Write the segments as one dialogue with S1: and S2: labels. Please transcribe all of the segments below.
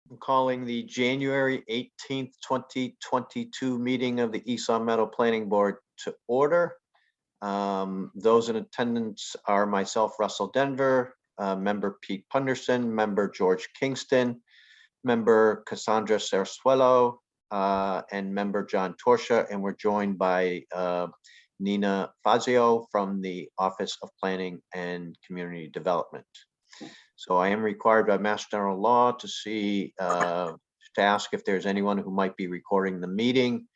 S1: I'm calling the January 18th, 2022 meeting of the East Long Meadow Planning Board to order. Those in attendance are myself, Russell Denver, member Pete Punderson, member George Kingston, member Cassandra Sarasuelo, and member John Torsha, and we're joined by Nina Fazio from the Office of Planning and Community Development. So I am required by Mass General Law to ask if there's anyone who might be recording the meeting.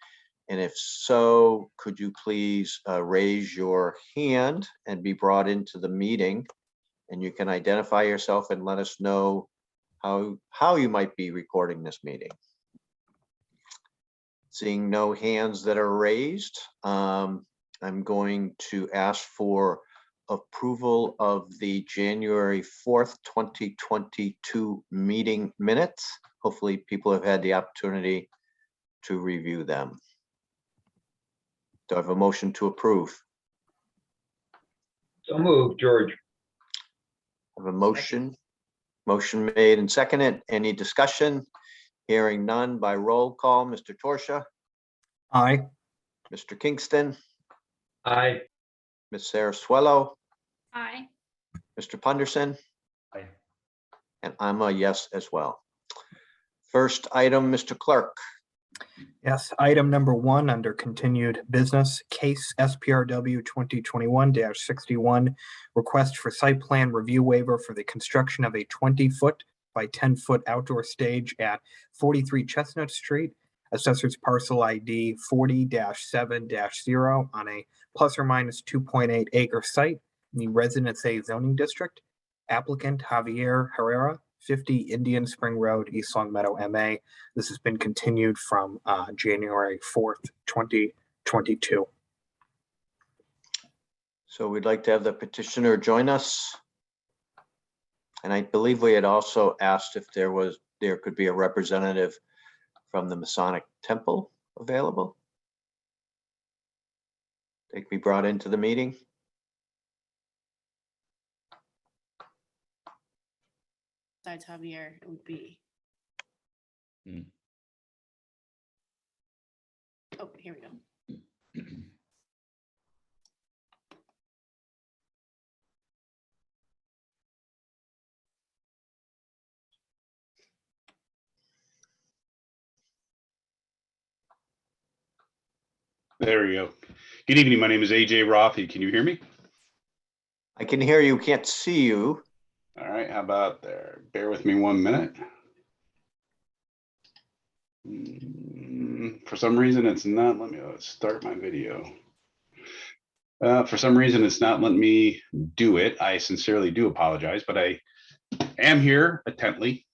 S1: And if so, could you please raise your hand and be brought into the meeting? And you can identify yourself and let us know how you might be recording this meeting. Seeing no hands that are raised, I'm going to ask for approval of the January 4th, 2022 meeting minutes. Hopefully people have had the opportunity to review them. Do I have a motion to approve?
S2: So moved, George.
S1: I have a motion made and seconded. Any discussion? Hearing none, by roll call. Mr. Torsha?
S3: Aye.
S1: Mr. Kingston?
S2: Aye.
S1: Ms. Sarasuelo?
S4: Aye.
S1: Mr. Punderson?
S2: Aye.
S1: And I'm a yes as well. First item, Mr. Clerk.
S3: Yes, item number 1 under continued business, case SPRW 2021-61, request for site plan review waiver for the construction of a 20-foot by 10-foot outdoor stage at 43 Chestnut Street, assessor's parcel ID 40-7-0 on a plus or minus 2.8 acre site in the Residence A zoning district. Applicant Javier Herrera, 50 Indian Spring Road, East Long Meadow, MA. This has been continued from January 4th, 2022.
S1: So we'd like to have the petitioner join us. And I believe we had also asked if there could be a representative from the Masonic Temple available. They could be brought into the meeting.
S4: Besides Javier, it would be. Oh, here we go.
S5: There we go. Good evening. My name is AJ Rothy. Can you hear me?
S1: I can hear you, can't see you.
S5: All right. How about there? Bear with me 1 minute. For some reason, it's not. Let's start my video. For some reason, it's not letting me do it. I sincerely do apologize, but I am here intently.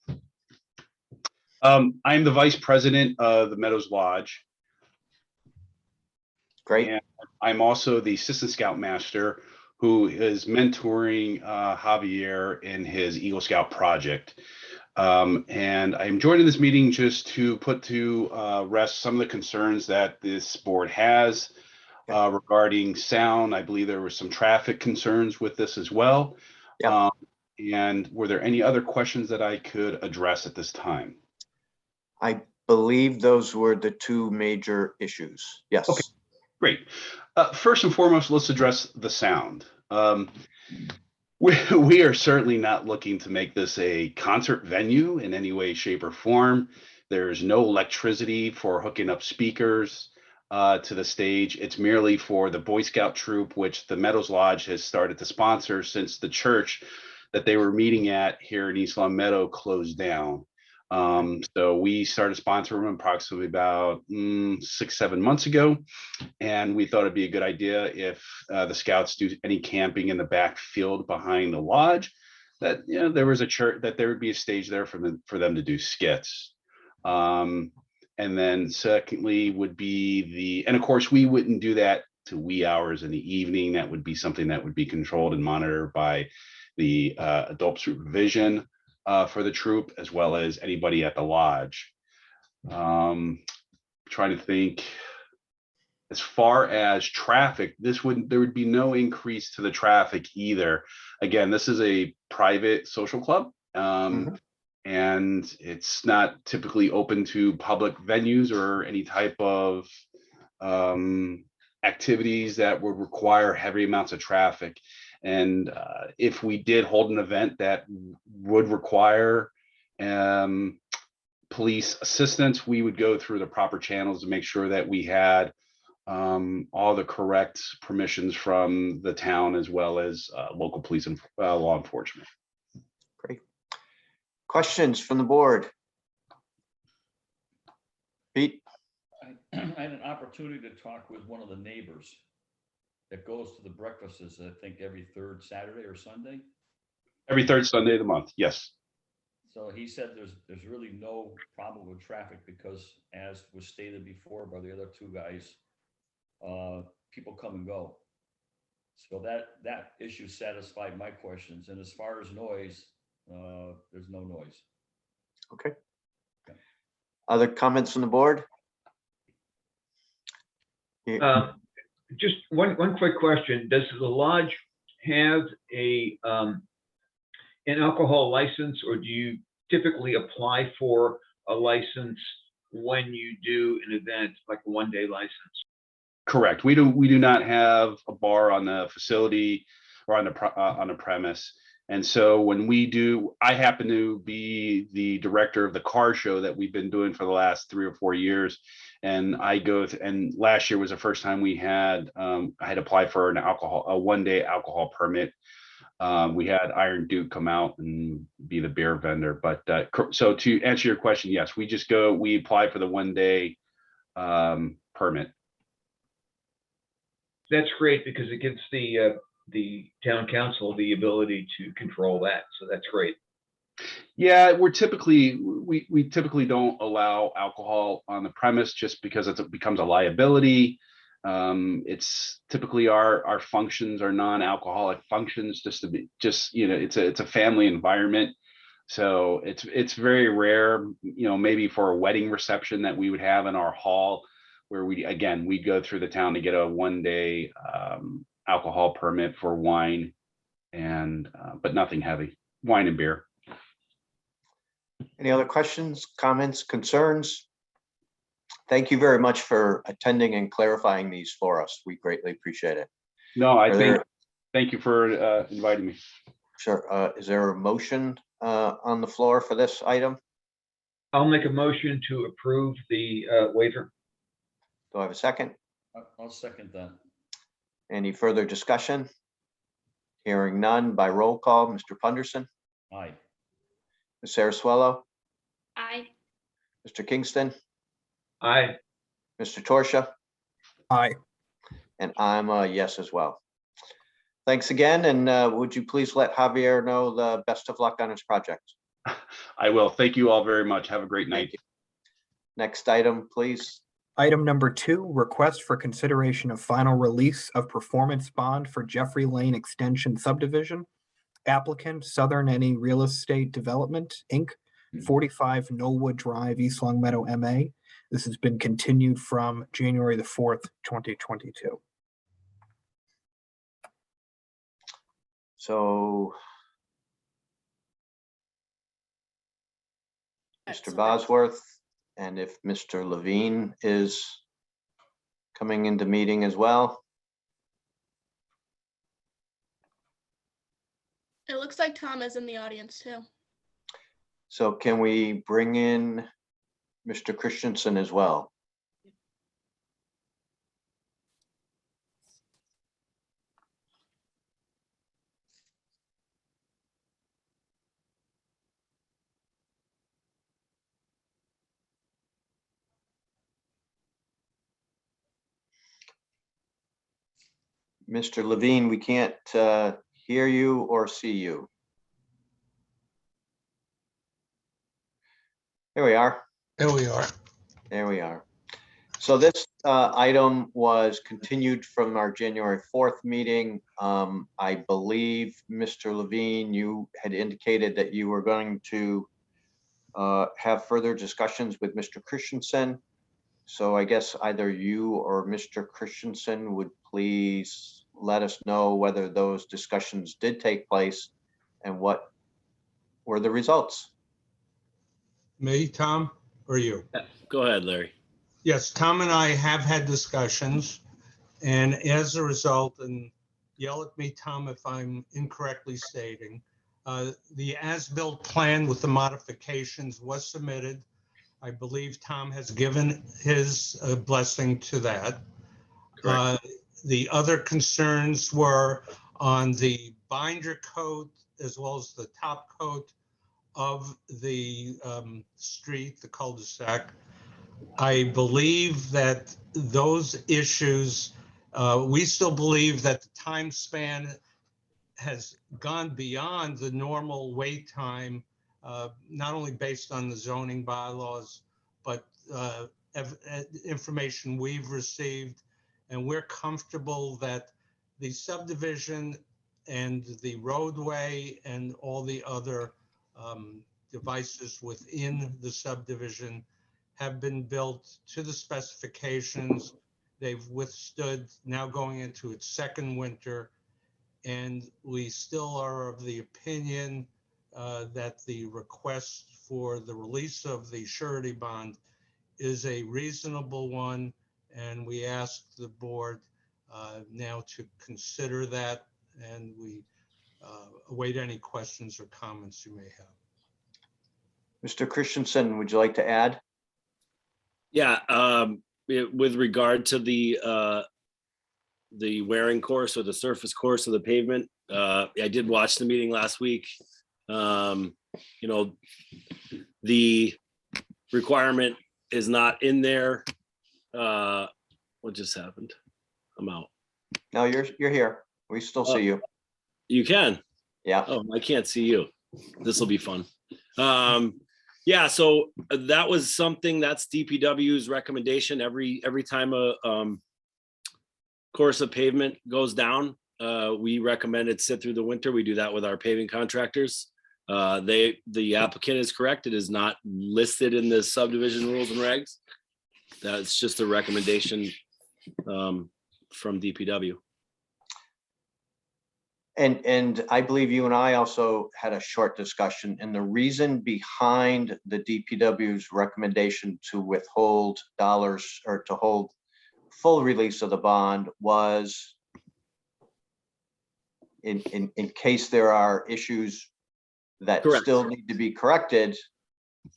S5: I'm the vice president of the Meadows Lodge.
S1: Great.
S5: And I'm also the assistant scoutmaster who is mentoring Javier in his Eagle Scout project. And I'm joining this meeting just to put to rest some of the concerns that this board has regarding sound. I believe there were some traffic concerns with this as well.
S1: Yeah.
S5: And were there any other questions that I could address at this time? I
S1: believe those were the two major issues. Yes.
S5: Okay. Great. First and foremost, let's address the sound. We are certainly not looking to make this a concert venue in any way, shape, or form. There's no electricity for hooking up speakers to the stage. It's merely for the Boy Scout troop, which the Meadows Lodge has started to sponsor since the church that they were meeting at here in East Long Meadow closed down. So we started sponsoring them approximately about 6-7 months ago, and we thought it'd be a good idea if the scouts do any camping in the back field behind the lodge, that there was a church, that there would be a stage there for them to do skits. And then secondly would be and of course we wouldn't do that to wee hours in the evening. That would be something that would be controlled and monitored by the adult supervision for the troop, as well as anybody at the lodge. Trying to think, as far as traffic, there would be no increase to the traffic either. Again, this is a private social club, and it's not typically open to public venues or any type of activities that would require heavy amounts of traffic. And if we did hold an event that would require police assistance, we would go through the proper channels to make sure that we had all the correct permissions from the town as well as local police and law enforcement.
S1: Great. Questions from the board? Pete?
S6: I had an opportunity to talk with one of the neighbors that goes to the breakfasts, I think every third Saturday or Sunday.
S5: Every third Sunday of the month, yes.
S6: So he said there's really no problem with traffic because, as was stated before by the other two guys, people come and go. So that issue satisfied my questions. And as far as noise, there's no noise.
S1: Okay. Other comments from the board?
S7: Just one quick question. Does the lodge have a an alcohol license, or do you typically apply for a license when you do an event like a one-day license?
S5: Correct. We do not have a bar on the facility or on the premise. And so when we do, I happen to be the director of the car show that we've been doing for the last 3 or 4 years. And I go and last year was the first time we had, I had applied for a one-day alcohol permit. We had Iron Duke come out and be the beer vendor. But so to answer your question, yes, we apply for the one-day permit.
S7: That's great because it gives the town council the ability to control that. So that's great.
S5: Yeah, we typically don't allow alcohol on the premise just because it becomes a liability. It's typically our functions are non-alcoholic functions, it's a family environment. So it's very rare, maybe for a wedding reception that we would have in our hall where we'd go through the town to get a one-day alcohol permit for wine and but nothing heavy, wine and beer.
S1: Any other questions, comments, concerns? Thank you very much for attending and clarifying these for us. We greatly appreciate it.
S5: No, thank you for inviting me.
S1: Sure. Is there a motion on the floor for this item?
S7: I'll make a motion to approve the waiver.
S1: Do I have a second?
S6: I'll second that.
S1: Any further discussion? Hearing none, by roll call, Mr. Punderson,
S6: Aye.
S1: Ms. Saraswello,
S4: Aye.
S1: Mr. Kingston,
S7: Aye.
S1: Mr. Torsia,
S3: Aye.
S1: and I'm a yes as well. Thanks again, and would you please let Javier know the best of luck on his project?
S5: I will. Thank you all very much. Have a great night.
S1: Thank you. Next item, please.
S3: Item number 2, request for consideration of final release of performance bond for Jeffrey Lane Extension Subdivision. Applicant, Southern NE Real Estate Development, Inc., 45 Knollwood Drive, East Long Meadow, MA. This has been continued from January the 4th, 2022.
S1: So,
S4: That's
S1: Mr.
S4: fine.
S1: Bosworth, and if Mr. Levine is coming into meeting as well.
S8: It looks like Tom is in the audience too.
S1: So can we bring in Mr. Christensen as well? Mr. Levine, we can't hear you or see you. There we are.
S9: There we are.
S1: There we are. So this item was continued from our January 4th meeting. I believe, Mr. Levine, you had indicated that you were going to have further discussions with Mr. Christensen. So I guess either you or Mr. Christensen would please let us know whether those discussions did take place and what were the results.
S9: Me, Tom, or you?
S10: Go ahead, Larry.
S9: Yes, Tom and I have had discussions, and as a result, and yell at me, Tom, if I'm incorrectly stating, the as-built plan with the modifications was submitted. I believe Tom has given his blessing to that.
S10: Correct.
S9: The other concerns were on the binder coat as well as the top coat of the street, the cul-de-sac. I believe that those issues, we still believe that the time span has gone beyond the normal wait time, not only based on the zoning bylaws, but information we've received. And we're comfortable that the subdivision and the roadway and all the other devices within the subdivision have been built to the specifications. They've withstood, now going into its second winter. And we still are of the opinion that the request for the release of the surety bond is a reasonable one. And we ask the board now to consider that, and we await any questions or comments you may have.
S1: Mr. Christensen, would you like to add?
S10: Yeah, with regard to the wearing course or the surface course of the pavement, I did watch the meeting last week. You know, the requirement is not in there. What just happened? I'm out.
S1: No, you're here. We still see you.
S10: You can.
S1: Yeah.
S10: Oh, I can't see you. This will be fun. Yeah, so that was something that's DPW's recommendation. Every time a course of pavement goes down, we recommend it sit through the winter. We do that with our paving contractors. The applicant is correct. It is not listed in the subdivision rules and regs. That's just a recommendation from DPW.
S1: And I believe you and I also had a short discussion, and the reason behind the DPW's recommendation to withhold dollars or to hold full release of the bond was in case there are issues that
S10: Correct.
S1: still need to be corrected,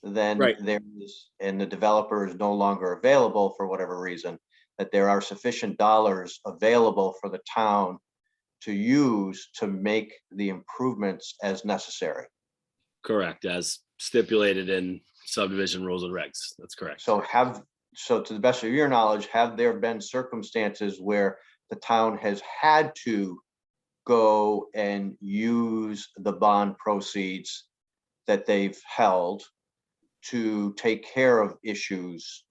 S1: then
S10: Right.
S1: there is, and the developer is no longer available for whatever reason, that there are sufficient dollars available for the town to use to make the improvements as necessary.
S10: Correct, as stipulated in subdivision rules and regs. That's correct.
S1: So to the best of your knowledge, have there been circumstances where the town has had to go and use the bond proceeds that they've held to take care of issues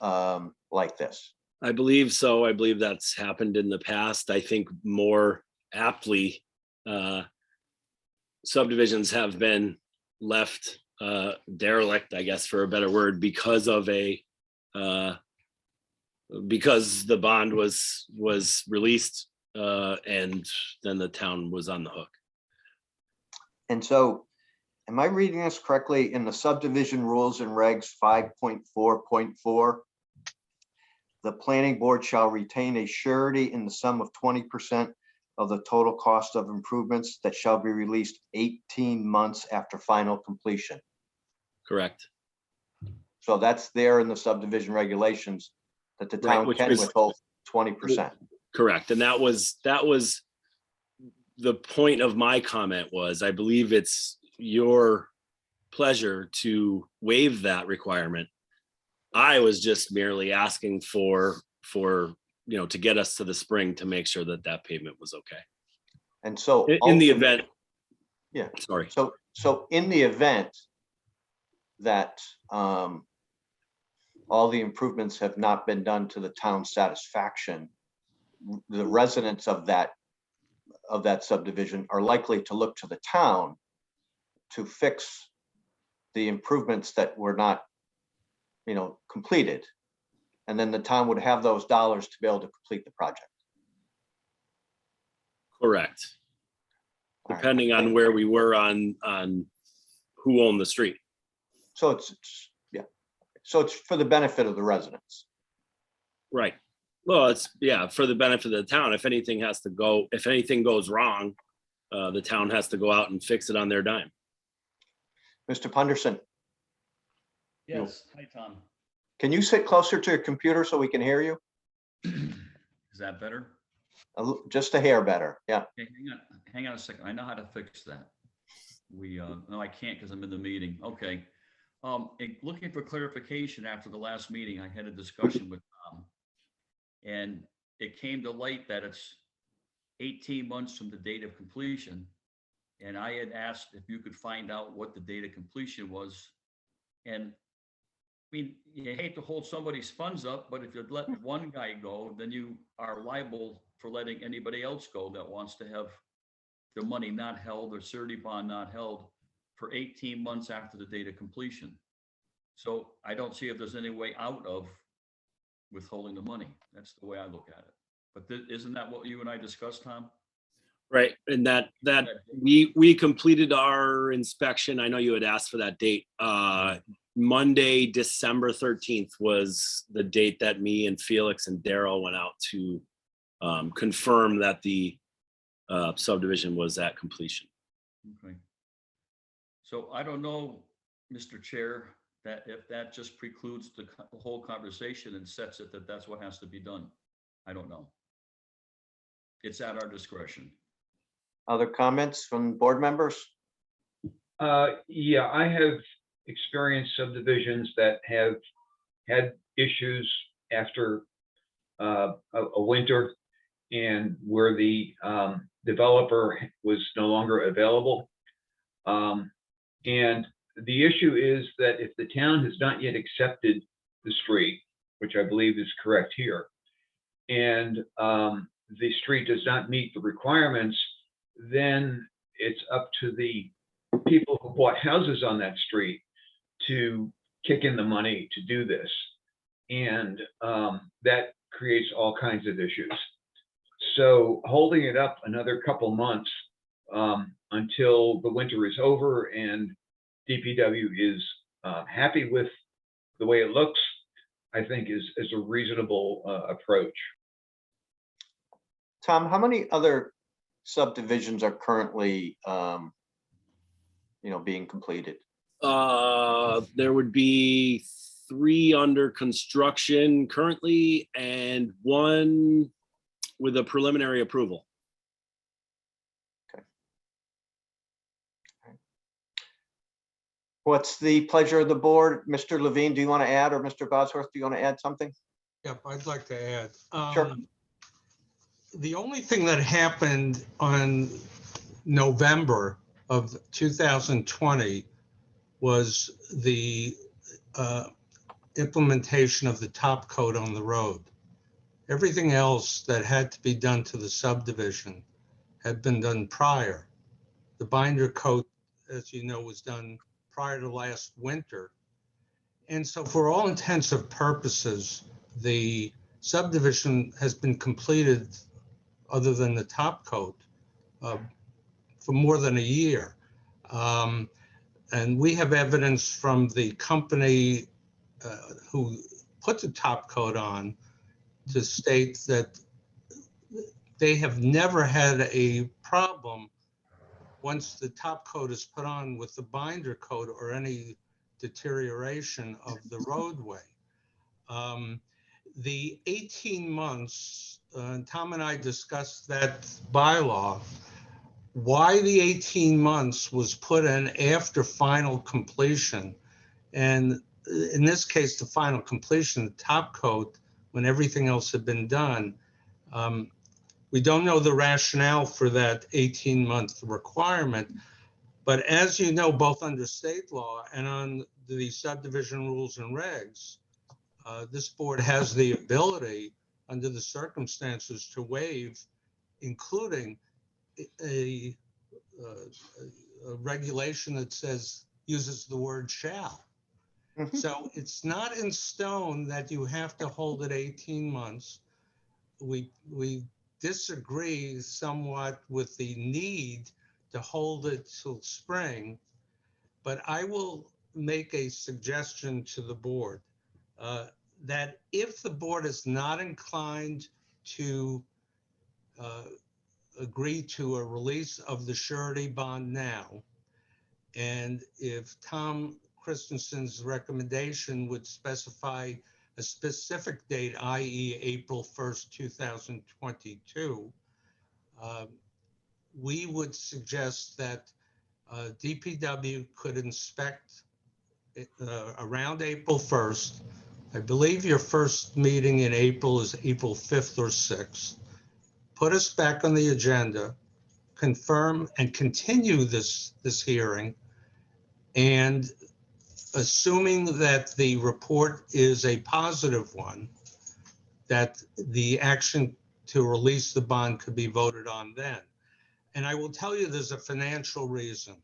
S1: like this?
S10: I believe so. I believe that's happened in the past. I think more aptly, subdivisions have been left derelict, I guess, for a better word, because of because the bond was released and then the town was on the hook.
S1: And so, am I reading this correctly? In the subdivision rules and regs 5.4.4, the planning board shall retain a surety in the sum of 20% of the total cost of improvements that shall be released 18 months after final completion.
S10: Correct.
S1: So that's there in the subdivision regulations that the
S10: Right,
S1: town
S10: which
S1: can
S10: was-
S1: withhold 20%.
S10: Correct. And that was the point of my comment was, I believe it's your pleasure to waive that requirement. I was just merely asking for to get us to the spring to make sure that that payment was okay.
S1: And so
S10: In the
S1: ultimately-
S10: event.
S1: Yeah.
S10: Sorry.
S1: So in the event that all the improvements have not been done to the town's satisfaction, the residents of that subdivision are likely to look to the town to fix the improvements that were not, completed. And then the town would have those dollars to be able to complete the project.
S10: Correct.
S1: All right.
S10: Depending on where we were on who owned the street.
S1: So yeah. So it's for the benefit of the residents.
S10: Right. Well, it's, yeah, for the benefit of the town. If anything goes wrong, the town has to go out and fix it on their dime.
S1: Mr. Punderson,
S6: Yes, hi, Tom.
S1: can you sit closer to your computer so we can hear you?
S6: Is that better?
S1: Just a hair better. Yeah.
S6: Okay, hang on a second. I know how to fix that. No, I can't because I'm in the meeting. Okay. Looking for clarification after the last meeting, I had a discussion with Tom. And it came to light that it's 18 months from the date of completion. And I had asked if you could find out what the date of completion was. And I mean, you hate to hold somebody's funds up, but if you let one guy go, then you are liable for letting anybody else go that wants to have their money not held or surety bond not held for 18 months after the date of completion. So I don't see if there's any way out of withholding the money. That's the way I look at it. But isn't that what you and I discussed, Tom?
S10: Right. And that we completed our inspection. I know you had asked for that date. Monday, December 13th was the date that me and Felix and Daryl went out to confirm that the subdivision was at completion.
S6: Okay. So I don't know, Mr. Chair, that if that just precludes the whole conversation and sets it that that's what has to be done. I don't know. It's at our discretion.
S1: Other comments from board members?
S7: Yeah, I have experienced subdivisions that have had issues after a winter and where the developer was no longer available. And the issue is that if the town has not yet accepted the street, which I believe is correct here, and the street does not meet the requirements, then it's up to the people who bought houses on that street to kick in the money to do this. And that creates all kinds of issues. So holding it up another couple months until the winter is over and DPW is happy with the way it looks, I think is a reasonable approach.
S1: Tom, how many other subdivisions are currently, being completed?
S10: There would be 3 under construction currently and 1 with a preliminary approval.
S1: What's the pleasure of the board? Mr. Levine, do you want to add, or Mr. Bosworth, do you want to add something?
S9: Yep, I'd like to add.
S1: Sure.
S9: The only thing that happened on November of 2020 was the implementation of the top coat on the road. Everything else that had to be done to the subdivision had been done prior. The binder coat, as you know, was done prior to last winter. And so for all intents and purposes, the subdivision has been completed, other than the top coat, for more than a year. And we have evidence from the company who put the top coat on to state that they have never had a problem once the top coat is put on with the binder coat or any deterioration of the roadway. The 18 months, Tom and I discussed that bylaw. Why the 18 months was put in after final completion. And in this case, the final completion, the top coat, when everything else had been done. We don't know the rationale for that 18-month requirement, but as you know, both under state law and on the subdivision rules and regs, this board has the ability under the circumstances to waive, including a regulation that uses the word shall.
S1: Mhm.
S9: So it's not in stone that you have to hold it 18 months. We disagree somewhat with the need to hold it till spring, but I will make a suggestion to the board that if the board is not inclined to agree to a release of the surety bond now, and if Tom Christensen's recommendation would specify a specific date, i.e. April 1st, 2022, we would suggest that DPW could inspect around April 1st. I believe your first meeting in April is April 5th or 6th. Put us back on the agenda, confirm and continue this hearing, and assuming that the report is a positive one, that the action to release the bond could be voted on then. And I will tell you there's a financial reason.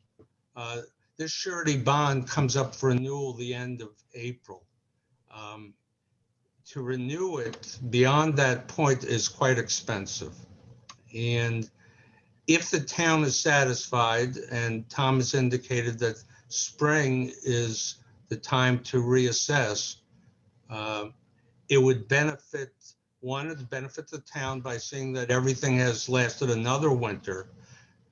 S9: This surety bond comes up for renewal the end of April. To renew it beyond that point is quite expensive. And if the town is satisfied, and Tom has indicated that spring is the time to reassess, it would benefit, one, it would benefit the town by seeing that everything has lasted another winter.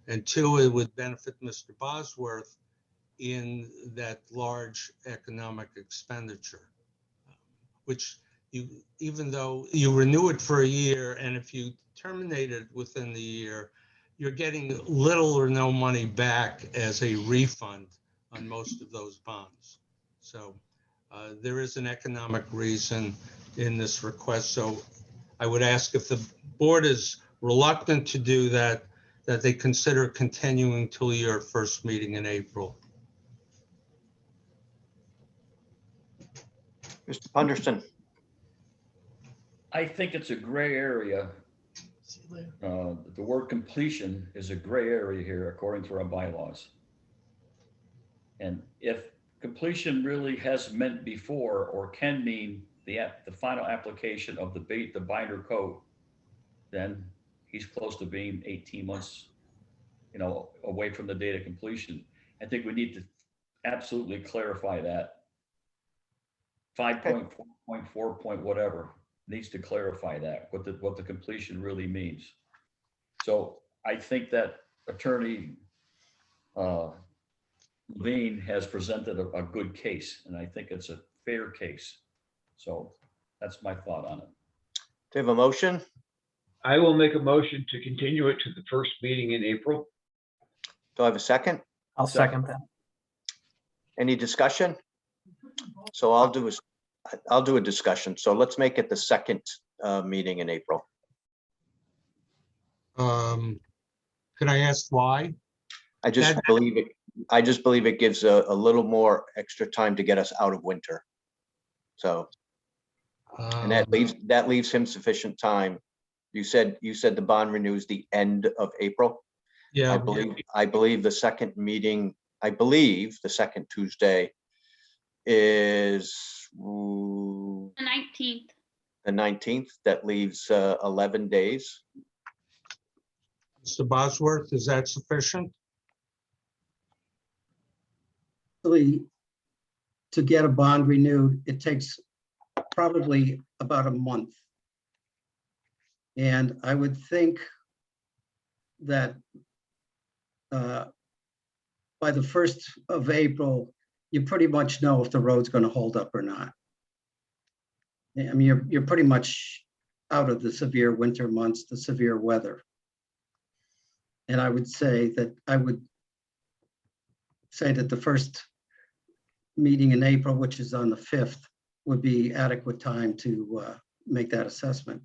S9: And two, it would benefit Mr. Bosworth in that large economic expenditure, which even though you renew it for a year, and if you terminate it within the year, you're getting little or no money back as a refund on most of those bonds. So there is an economic reason in this request. So I would ask, if the board is reluctant to do that, that they consider continuing till your first meeting in April.
S1: Mr. Punderson,
S6: I think it's a gray area. The word completion is a gray area here according to our bylaws. And if completion really has meant before, or can mean the final application of the binder code, then he's close to being 18 months, away from the date of completion. I think we need to absolutely clarify that. 5.4 whatever needs to clarify that, what the completion really means. So I think that Attorney Levine has presented a good case, and I think it's a fair case. So that's my thought on it.
S1: do you have a motion?
S7: I will make a motion to continue it to the first meeting in April.
S1: Do I have a second?
S3: I'll second that.
S1: Any discussion? So I'll do a discussion. So let's make it the second meeting in April.
S9: Can I ask why?
S1: I just believe it gives a little more extra time to get us out of winter. So, and that leaves him sufficient time. You said the bond renews the end of April.
S9: Yeah,
S1: I believe the second meeting, the second Tuesday is
S4: The 19th.
S1: the 19th. That leaves 11 days.
S9: Mr. Bosworth, is that sufficient?
S11: Really, to get a bond renewed, it takes probably about a month. And I would think that by the 1st of April, you pretty much know if the road's going to hold up or not. I mean, you're pretty much out of the severe winter months, the severe weather. And I would say that the first meeting in April, which is on the 5th, would be adequate time to make that assessment.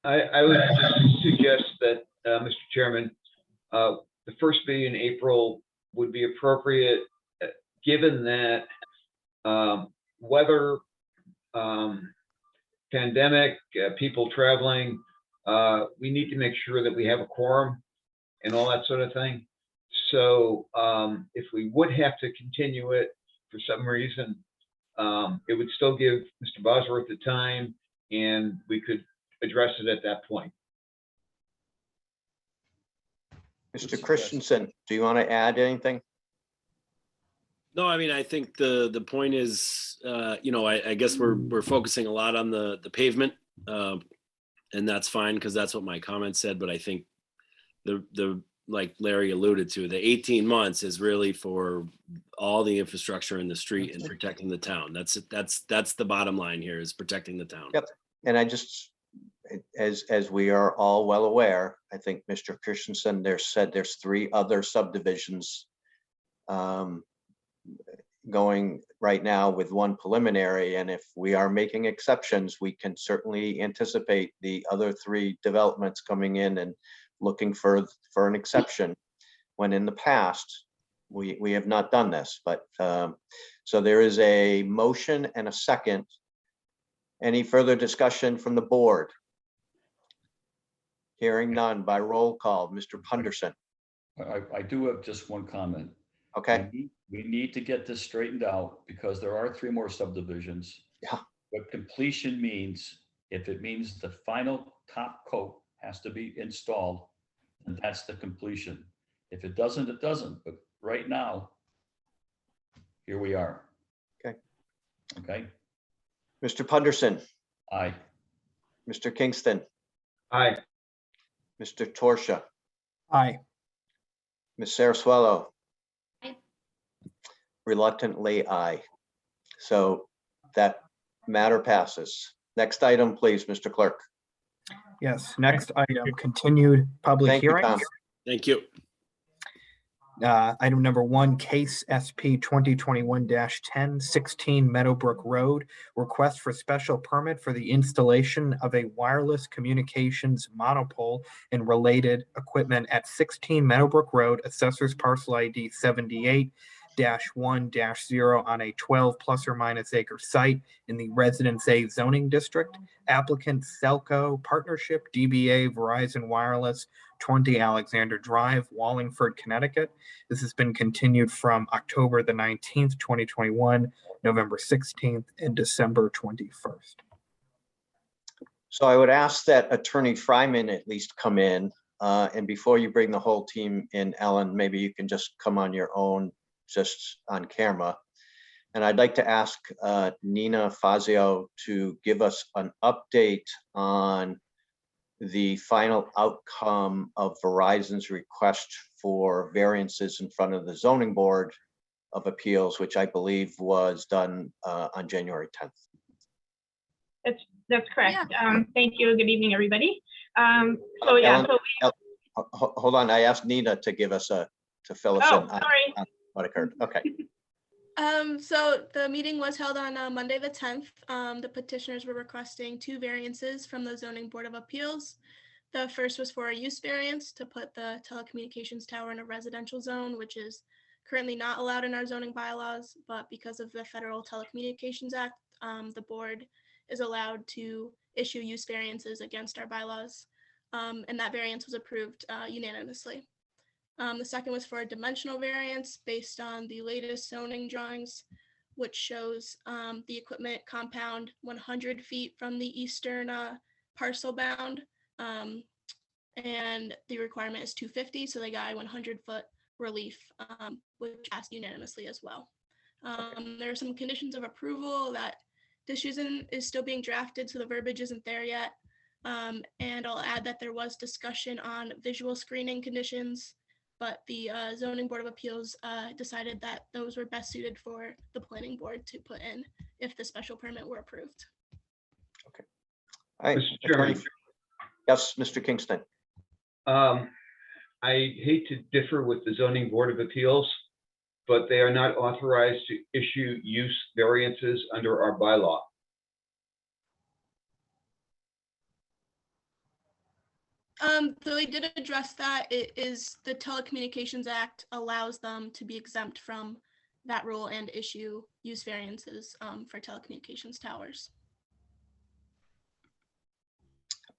S7: I would just suggest that, Mr. Chairman, the first meeting in April would be appropriate, given that weather, pandemic, people traveling, we need to make sure that we have a quorum and all that sort of thing. So if we would have to continue it for some reason, it would still give Mr. Bosworth the time, and we could address it at that point.
S1: Mr. Christensen, do you want to add anything?
S10: No, I mean, I think the point is, I guess we're focusing a lot on the pavement, and that's fine because that's what my comment said. But I think the like Larry alluded to, the 18 months is really for all the infrastructure in the street and protecting the town. That's the bottom line here, is protecting the town.
S1: Yep. And I just, as we are all well aware, I think Mr. Christensen said there's 3 other subdivisions going right now with 1 preliminary, and if we are making exceptions, we can certainly anticipate the other 3 developments coming in and looking for an exception, when in the past we have not done this. But so there is a motion and a second. Any further discussion from the board? Hearing none, by roll call, Mr. Punderson.
S6: I do have just one comment.
S1: Okay,
S6: We need to get this straightened out because there are 3 more subdivisions.
S1: Yeah.
S6: What completion means, if it means the final top coat has to be installed, and that's the completion. If it doesn't, it doesn't. But right now, here we are.
S1: Okay.
S6: Okay.
S1: Mr. Punderson,
S6: Aye.
S1: Mr. Kingston,
S7: Aye.
S1: Mr. Torsia,
S3: Aye.
S1: Ms. Saraswello.
S4: Aye.
S1: Reluctantly, aye. So that matter passes. Next item, please, Mr. Clerk.
S3: Yes, next item, continued public
S1: Thank you,
S3: hearings.
S1: Tom.
S10: Thank you.
S3: Item number 1, case SP 2021-10, 16 Meadowbrook Road, request for special permit for the installation of a wireless communications monopole and related equipment at 16 Meadowbrook Road, Assessor's Parcel ID 78-1-0 on a 12 plus or minus acre site in the Residence A zoning district. Applicant Selco Partnership, DBA Verizon Wireless, 20 Alexander Drive, Wallingford, Connecticut. This has been continued from October the 19th, 2021, November 16th, and December 21st.
S1: So I would ask that Attorney Fryman at least come in. And before you bring the whole team in, Ellen, maybe you can just come on your own, just on camera. And I'd like to ask Nina Fazio to give us an update on the final outcome of Verizon's request for variances in front of the Zoning Board of Appeals, which I believe was done on January 10th.
S12: That's correct. Thank you. Good evening, everybody.
S1: Ellen, hold on, I asked Nina to give us to fill us in
S12: sorry.
S1: on what occurred. Okay.
S8: So the meeting was held on Monday the 10th. The petitioners were requesting 2 variances from the Zoning Board of Appeals. The first was for a use variance to put the telecommunications tower in a residential zone, which is currently not allowed in our zoning bylaws, but because of the Federal Telecommunications Act, the board is allowed to issue use variances against our bylaws. And that variance was approved unanimously. The second was for a dimensional variance based on the latest zoning drawings, which shows the equipment compound 100 feet from the eastern parcel bound. And the requirement is 250, so they got a 100-foot relief, which passed unanimously as well. There are some conditions of approval that this is still being drafted, so the verbiage isn't there yet. And I'll add that there was discussion on visual screening conditions, but the Zoning Board of Appeals decided that those were best suited for the planning board to put in if the special permit were approved.
S1: Okay. All right.
S7: Mr. Chairman.
S1: Yes, Mr. Kingston.
S7: I hate to differ with the Zoning Board of Appeals, but they are not authorized to issue use variances under our bylaw.
S8: So they did address that. It is the Telecommunications Act allows them to be exempt from that rule and issue use variances for telecommunications towers.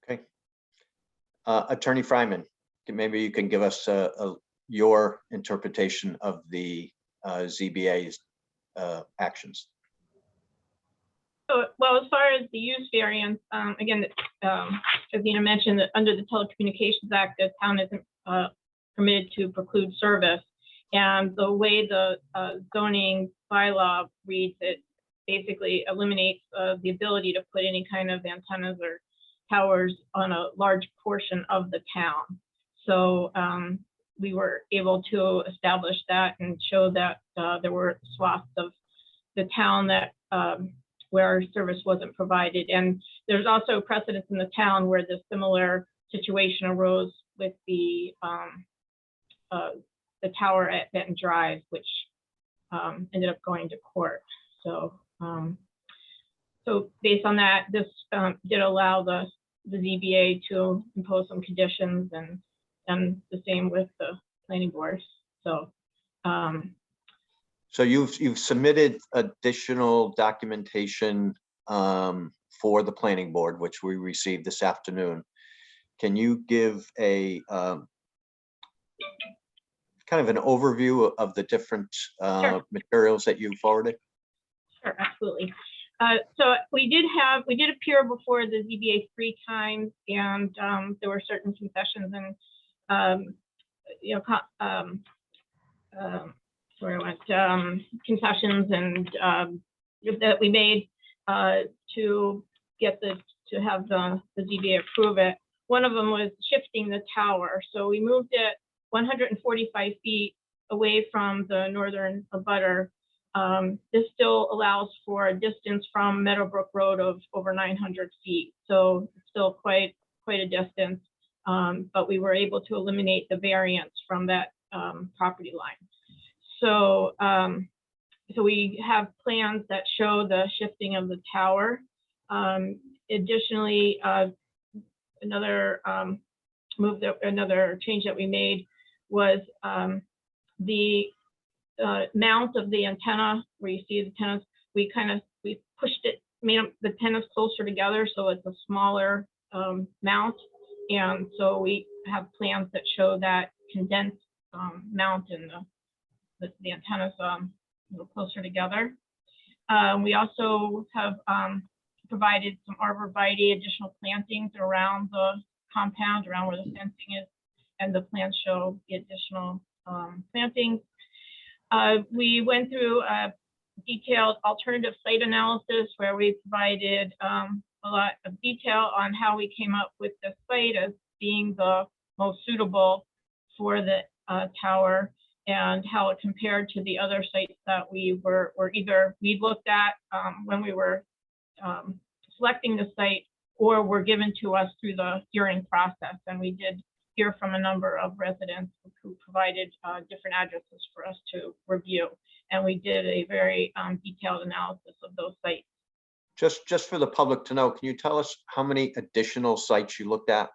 S1: Okay. Attorney Fryman, maybe you can give us your interpretation of the ZBA's actions.
S12: So, well, as far as the use variance, again, as Nina mentioned, that under the Telecommunications Act, the town isn't permitted to preclude service. And the way the zoning bylaw reads, it basically eliminates the ability to put any kind of antennas or towers on a large portion of the town. So we were able to establish that and show that there were swaths of the town that where service wasn't provided. And there's also precedents in the town where the similar situation arose with the tower at Benton Drive, which ended up going to court. So, so based on that, this did allow the ZBA to impose some conditions, and the same with the planning board. So,
S1: So you've submitted additional documentation for the planning board, which we received this afternoon. Can you give a kind of an overview of the different
S12: Sure.
S1: materials that you forwarded?
S12: sure, absolutely. So we did appear before the ZBA 3 times, and there were certain concessions and concessions and that we made to get to have the ZBA approve it. One of them was shifting the tower. So we moved it 145 feet away from the northern abutter. This still allows for a distance from Meadowbrook Road of over 900 feet. So it's still quite a distance, but we were able to eliminate the variance from that property line. So, so we have plans that show the shifting of the tower. Additionally, another change that we made was the mount of the antenna, where you see the antennas. We pushed it, made the antennas closer together, so it's a smaller mount. And so we have plans that show that condensed mount and the antennas a little closer together. We also have provided some arborvitae additional plantings around the compound, around where the fencing is, and the plans show the additional plantings. We went through a detailed alternative site analysis where we provided a lot of detail on how we came up with this site as being the most suitable for the tower, and how it compared to the other sites that we looked at when we were selecting the site, or were given to us through the hearing process. And we did hear from a number of residents who provided different addresses for us to review. And we did a very detailed analysis of those sites.
S1: Just for the public to know, can you tell us how many additional sites you looked at?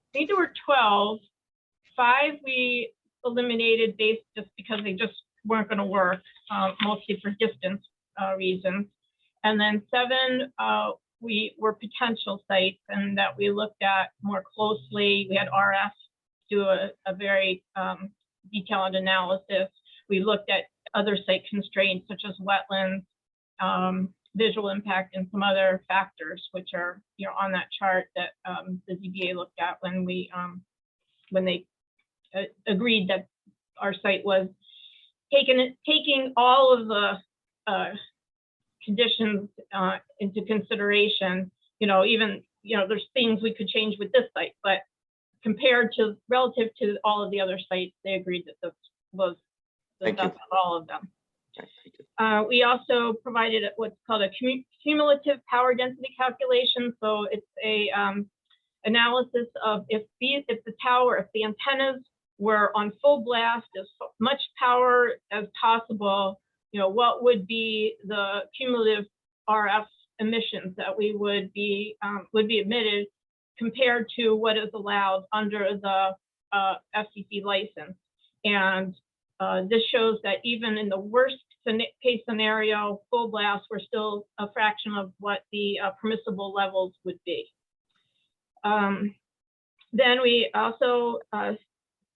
S12: I think there were 12. 5 we eliminated just because they just weren't going to work, mostly for distance reasons. And then 7 we were potential sites, and that we looked at more closely. We had RF do a very detailed analysis. We looked at other site constraints such as wetlands, visual impact, and some other factors which are on that chart that the ZBA looked at when they agreed that our site was taking all of the conditions into consideration. Even there's things we could change with this site, but relative to all of the other sites, they agreed that this was the best of all of them. We also provided what's called a cumulative power density calculation. So it's a analysis of if the antennas were on full blast, as much power as possible, what would be the cumulative RF emissions that would be emitted compared to what is allowed under the FCC license. And this shows that even in the worst case scenario, full blast, we're still a fraction of what the permissible levels would be. Then we also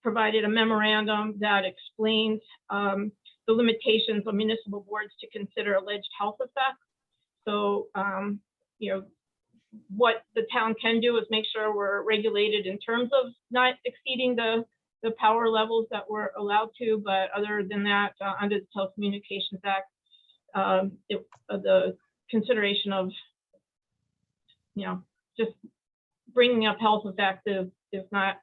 S12: provided a memorandum that explains the limitations of municipal boards to consider alleged health effects. So, what the town can do is make sure we're regulated in terms of not exceeding the the power levels that we're allowed to, but other than that, under the Telecommunications Act, the consideration of, just bringing up health effects is not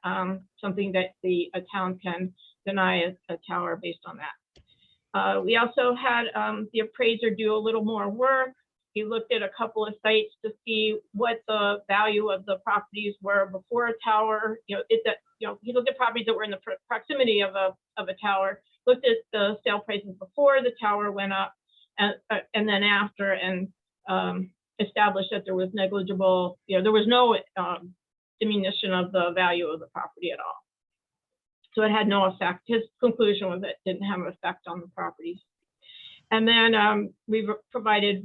S12: something that a town can deny a tower based on that. We also had the appraiser do a little more work. He looked at a couple of sites to see what the value of the properties were before a tower. He looked at properties that were in the proximity of a tower, looked at the sale prices before the tower went up, and then after, and established that there was negligible, there was no diminution of the value of the property at all. So it had no effect. His conclusion was it didn't have an effect on the properties. And then we've provided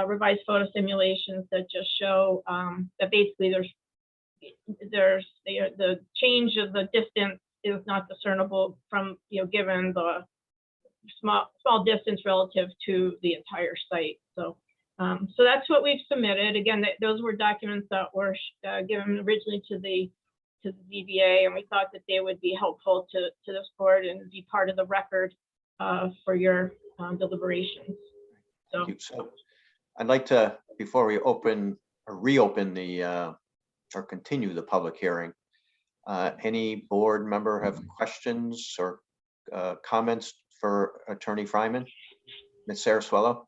S12: revised photo simulations that just show that basically the change of the distance is not discernible from, given the small distance relative to the entire site. So that's what we've submitted. Again, those were documents that were given originally to the ZBA, and we thought that they would be helpful to this board and be part of the record for your deliberations. So
S1: I'd like to, before we open or reopen or continue the public hearing, any board member have questions or comments for Attorney Fryman? Ms. Saraswello?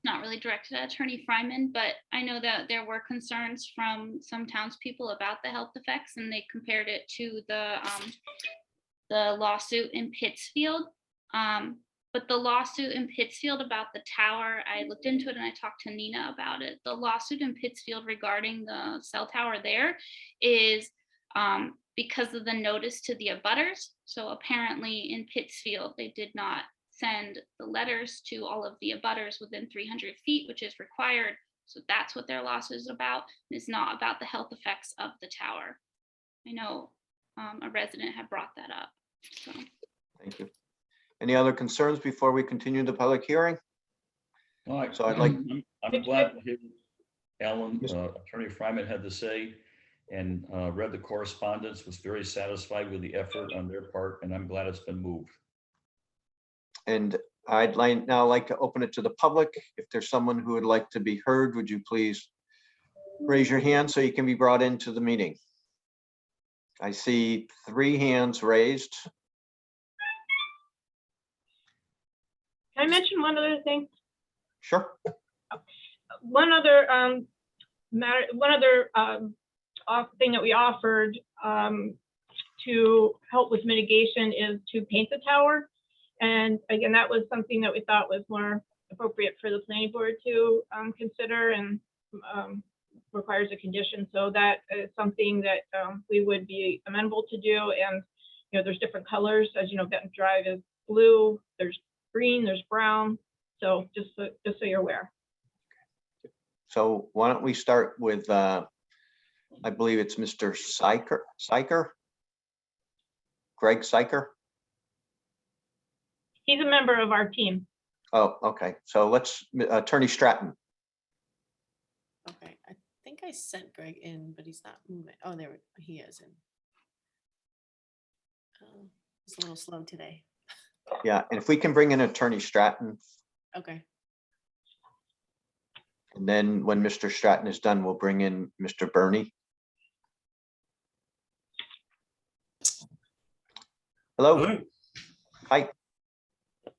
S4: Not really directed at Attorney Fryman, but I know that there were concerns from some townspeople about the health effects, and they compared it to the lawsuit in Pittsfield. But the lawsuit in Pittsfield about the tower, I looked into it and I talked to Nina about it. The lawsuit in Pittsfield regarding the cell tower there is because of the notice to the abutters. So apparently in Pittsfield, they did not send the letters to all of the abutters within 300 feet, which is required. So that's what their lawsuit is about. It's not about the health effects of the tower. I know a resident had brought that up. So.
S1: Thank you. Any other concerns before we continue the public hearing?
S6: All right.
S1: So I'd like.
S6: I'm glad to hear Alan, Attorney Fryman had to say, and read the correspondence, was very satisfied with the effort on their part, and I'm glad it's been moved.
S1: And I'd now like to open it to the public. If there's someone who would like to be heard, would you please raise your hand so you can be brought into the meeting? I see 3 hands raised.
S12: Can I mention one other thing?
S1: Sure.
S12: One other thing that we offered to help with mitigation is to paint the tower. And again, that was something that we thought was more appropriate for the planning board to consider, and requires a condition. So that is something that we would be amenable to do. And there's different colors, as you know, Benton Drive is blue, there's green, there's brown. So just so you're aware.
S1: So why don't we start with, I believe it's Mr. Syker? Greg Syker?
S12: He's a member of our team.
S1: Oh, okay. So let's, Attorney Stratton.
S13: Okay, I think I sent Greg in, but he's not moving. Oh, there he is in. He's a little slow today.
S1: Yeah, and if we can bring in Attorney Stratton,
S13: Okay.
S1: and then when Mr. Stratton is done, we'll bring in Mr. Bernie. Hello.
S14: Hello.
S1: Hi.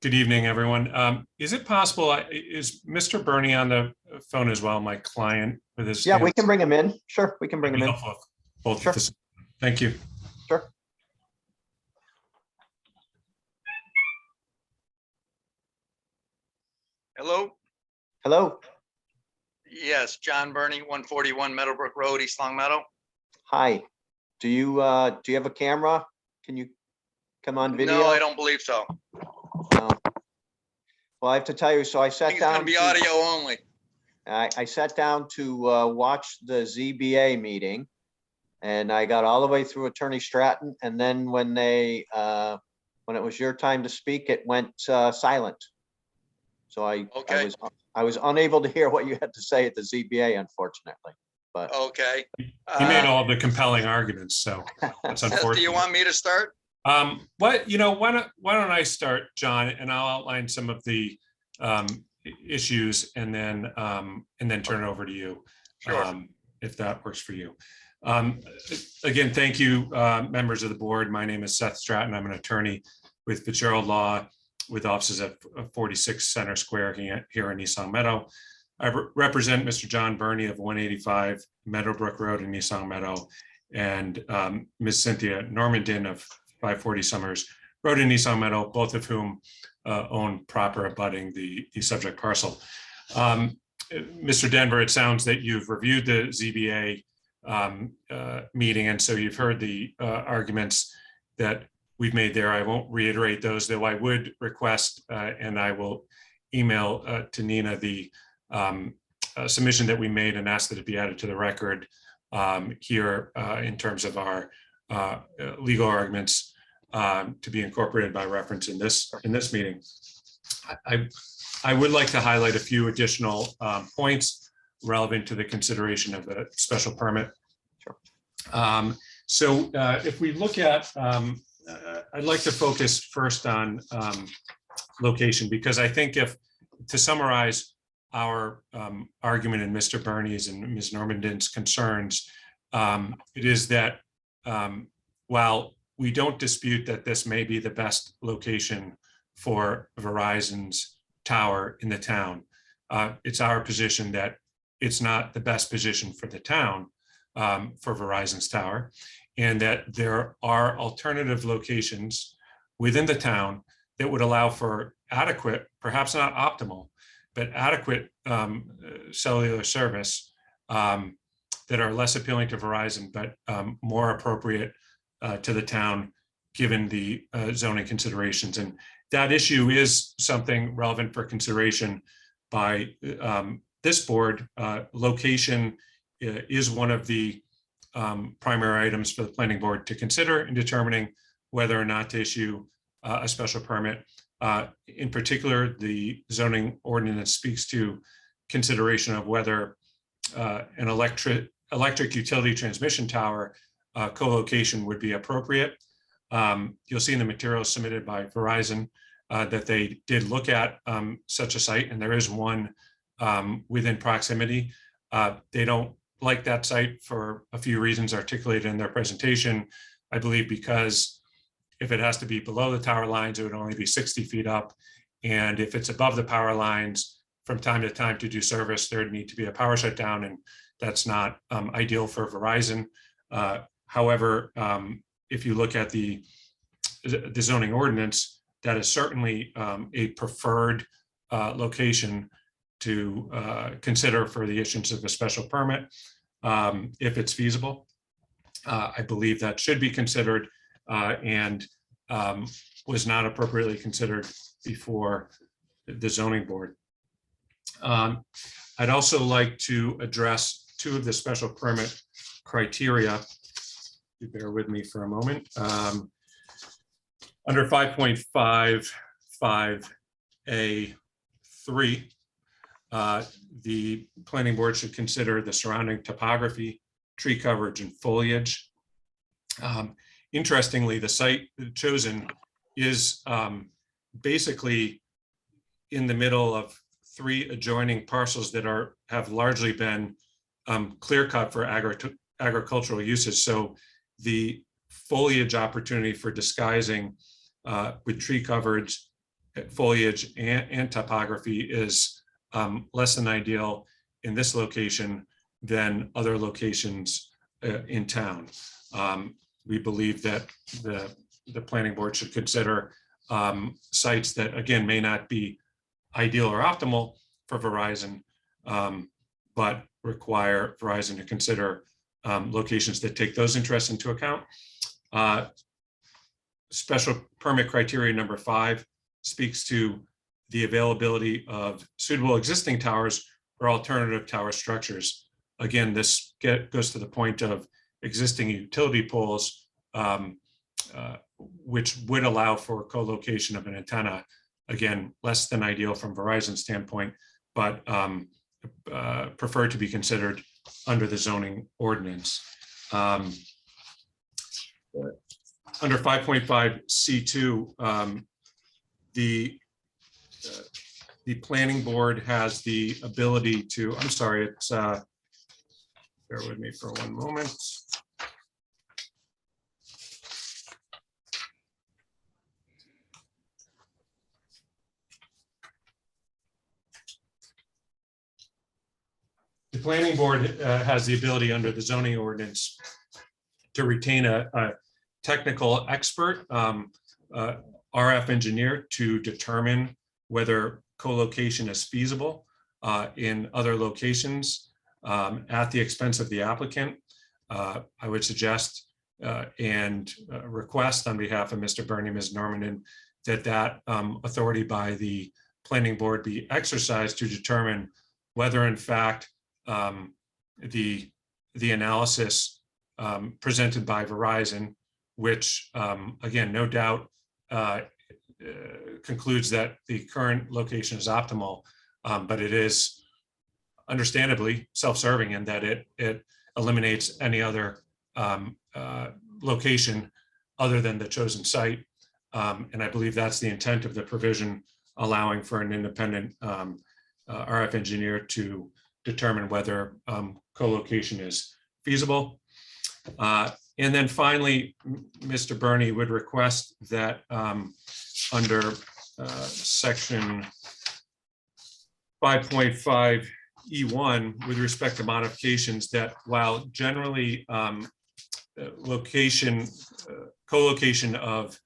S14: Good evening, everyone. Is it possible, is Mr. Bernie on the phone as well, my client with his?
S1: Yeah, we can bring him in. Sure, we can bring him in.
S14: Both.
S1: Sure.
S14: Thank you.
S1: Sure.
S15: Hello?
S1: Hello.
S15: Yes, John Burney, 141 Meadowbrook Road, East Long Meadow.
S1: Hi. Do you have a camera? Can you come on video?
S15: No, I don't believe so.
S1: No. Well, I have to tell you, so I
S15: I
S1: sat
S15: think it's gonna
S1: down.
S15: be audio only.
S1: I sat down to watch the ZBA meeting, and I got all the way through Attorney Stratton, and then when it was your time to speak, it went silent. So I
S15: Okay.
S1: was unable to hear what you had to say at the ZBA, unfortunately. but
S15: Okay.
S14: He made all the compelling arguments, so that's
S15: Seth, do
S14: unfortunate.
S15: you want me to start?
S14: Why don't I start, John, and I'll outline some of the issues and then turn it over to you.
S15: Sure.
S14: If that works for you. Again, thank you, members of the board. My name is Seth Stratton. I'm an attorney with Fitzgerald Law with offices at 46 Center Square here in East Long Meadow. I represent Mr. John Burney of 185 Meadowbrook Road in East Long Meadow, and Ms. Cynthia Normandin of 540 Summers Road in East Long Meadow, both of whom own proper abutting the subject parcel. Mr. Denver, it sounds that you've reviewed the ZBA meeting, and so you've heard the arguments that we've made there. I won't reiterate those, though I would request, and I will email to Nina the submission that we made and ask that it be added to the record here in terms of our legal arguments to be incorporated by reference in this meeting. I would like to highlight a few additional points relevant to the consideration of a special permit.
S1: Sure.
S14: So if we look at, I'd like to focus first on location, because I think to summarize our argument in Mr. Burney's and Ms. Normandin's concerns, it is that while we don't dispute that this may be the best location for Verizon's tower in the town, it's our position that it's not the best position for the town for Verizon's tower, and that there are alternative locations within the town that would allow for adequate, perhaps not optimal, but adequate cellular service that are less appealing to Verizon, but more appropriate to the town, given the zoning considerations. And that issue is something relevant for consideration by this board. Location is one of the primary items for the planning board to consider in determining whether or not to issue a special permit. In particular, the zoning ordinance speaks to consideration of whether an electric utility transmission tower co-location would be appropriate. You'll see in the materials submitted by Verizon that they did look at such a site, and there is one within proximity. They don't like that site for a few reasons articulated in their presentation. I believe because if it has to be below the tower lines, it would only be 60 feet up. And if it's above the power lines, from time to time to do service, there'd need to be a power shutdown, and that's not ideal for Verizon. However, if you look at the zoning ordinance, that is certainly a preferred location to consider for the issuance of a special permit if it's feasible. I believe that should be considered and was not appropriately considered before the zoning board. I'd also like to address two of the special permit criteria. You bear with me for a moment. Under 5.55A3, the planning board should consider the surrounding topography, tree coverage, and foliage. Interestingly, the site chosen is basically in the middle of three adjoining parcels that have largely been clear cut for agricultural uses. So the foliage opportunity for disguising with tree coverage, foliage, and topography is less than ideal in this location than other locations in town. We believe that the planning board should consider sites that, again, may not be ideal or optimal for Verizon, but require Verizon to consider locations that take those interests into account. Special permit criteria number 5 speaks to the availability of suitable existing towers or alternative tower structures. Again, this goes to the point of existing utility poles, which would allow for co-location of an antenna. Again, less than ideal from Verizon's standpoint, but preferred to be considered under the zoning ordinance. Under 5.5 C2, the planning board has the ability to, I'm sorry, it's, bear with me for one moment. The planning board has the ability under the zoning ordinance to retain a technical expert, RF engineer, to determine whether co-location is feasible in other locations at the expense of the applicant. I would suggest and request on behalf of Mr. Bernie, Ms. Norman, that authority by the planning board be exercised to determine whether in fact the analysis presented by Verizon, which again, no doubt concludes that the current location is optimal, but it is understandably self-serving in that it eliminates any other location other than the chosen site. And I believe that's the intent of the provision, allowing for an independent RF engineer to determine whether co-location is feasible. And then finally, Mr. Bernie would request that under section 5.5 E1, with respect to modifications, that while generally co-location of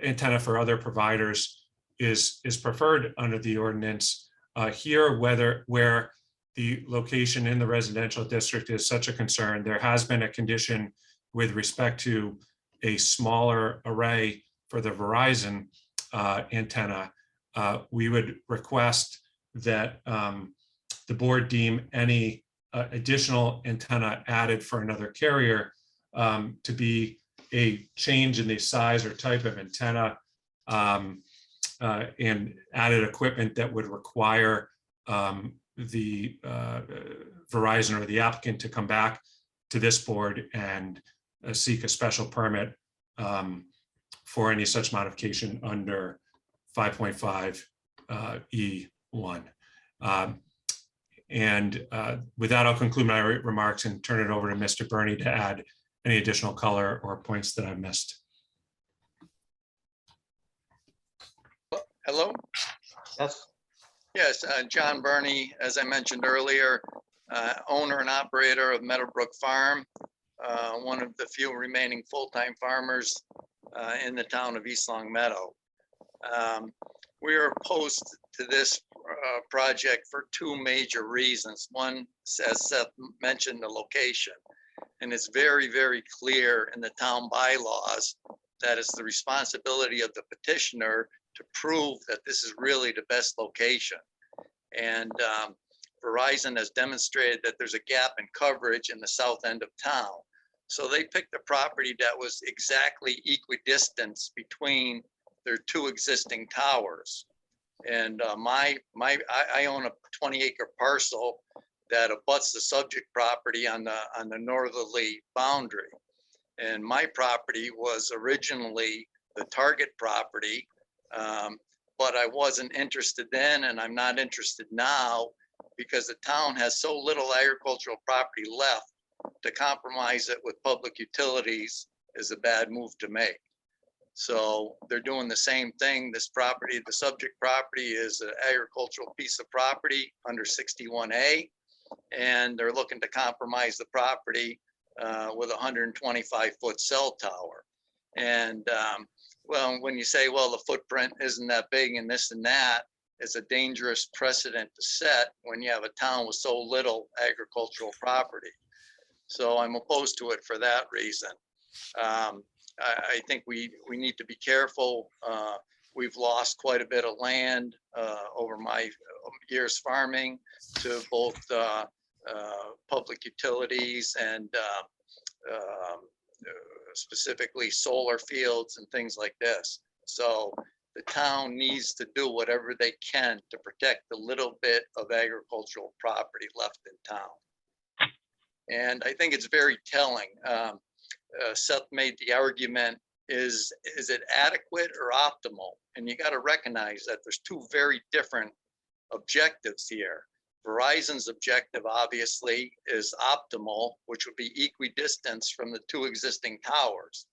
S14: antenna for other providers is preferred under the ordinance, here where the location in the residential district is such a concern, there has been a condition with respect to a smaller array for the Verizon antenna. We would request that the board deem any additional antenna added for another carrier to be a change in the size or type of antenna and added equipment that would require the Verizon or the applicant to come back to this board and seek a special permit for any such modification under 5.5 E1. And with that, I'll conclude my remarks and turn it over to Mr. Bernie to add any additional color or points that I've missed.
S15: Hello?
S1: Yes.
S15: Yes, John Burney, as I mentioned earlier, owner and operator of Meadowbrook Farm, one of the few remaining full-time farmers in the town of East Long Meadow. We are opposed to this project for two major reasons. One, as Seth mentioned, the location. And it's very, very clear in the town bylaws that it's the responsibility of the petitioner to prove that this is really the best location. And Verizon has demonstrated that there's a gap in coverage in the south end of town. So they picked a property that was exactly equidistant between their two existing towers. And I own a 20-acre parcel that abuts the subject property on the northerly boundary. And my property was originally the target property, but I wasn't interested then, and I'm not interested now, because the town has so little agricultural property left. To compromise it with public utilities is a bad move to make. So they're doing the same thing. This property, the subject property, is an agricultural piece of property under 61A, and they're looking to compromise the property with a 125-foot cell tower. And well, when you say, well, the footprint isn't that big and this and that, it's a dangerous precedent to set when you have a town with so little agricultural property. So I'm opposed to it for that reason. I think we need to be careful. We've lost quite a bit of land over my years farming to both public utilities and specifically solar fields and things like this. So the town needs to do whatever they can to protect the little bit of agricultural property left in town. And I think it's very telling. Seth made the argument, is it adequate or optimal? And you got to recognize that there's two very different objectives here. Verizon's objective obviously is optimal, which would be equidistant from the two existing towers.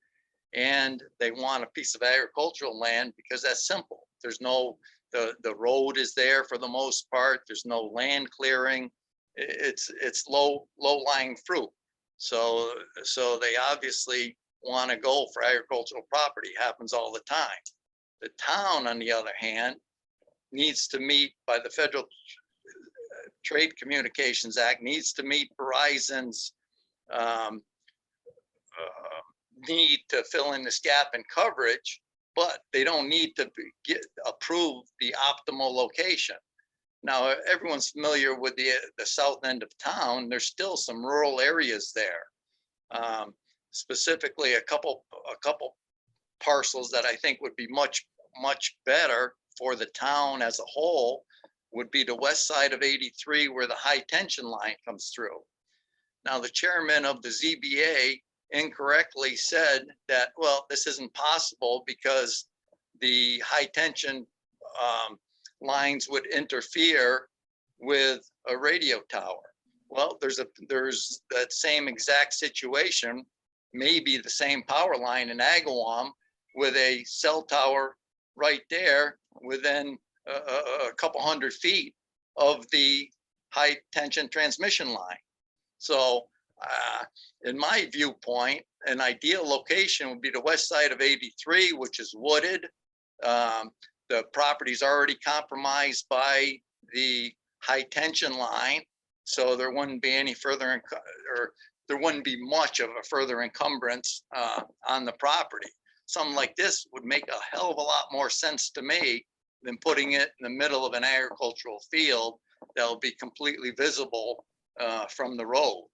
S15: And they want a piece of agricultural land because that's simple. There's no, the road is there for the most part. There's no land clearing. It's low lying fruit. So they obviously want to go for agricultural property. Happens all the time. The town, on the other hand, needs to meet by the Federal Trade Communications Act, needs to meet Verizon's need to fill in this gap in coverage, but they don't need to approve the optimal location. Now, everyone's familiar with the south end of town. There's still some rural areas there. Specifically, a couple parcels that I think would be much better for the town as a whole would be the west side of 83, where the high tension line comes through. Now, the chairman of the ZBA incorrectly said that, well, this isn't possible because the high tension lines would interfere with a radio tower. Well, there's that same exact situation, maybe the same power line in Agawam with a cell tower right there within a couple hundred feet of the high tension transmission line. So in my viewpoint, an ideal location would be the west side of 83, which is wooded. The property's already compromised by the high tension line, so there wouldn't be any further, or there wouldn't be much of a further encumbrance on the property. Something like this would make a hell of a lot more sense to me than putting it in the middle of an agricultural field that will be completely visible from the road.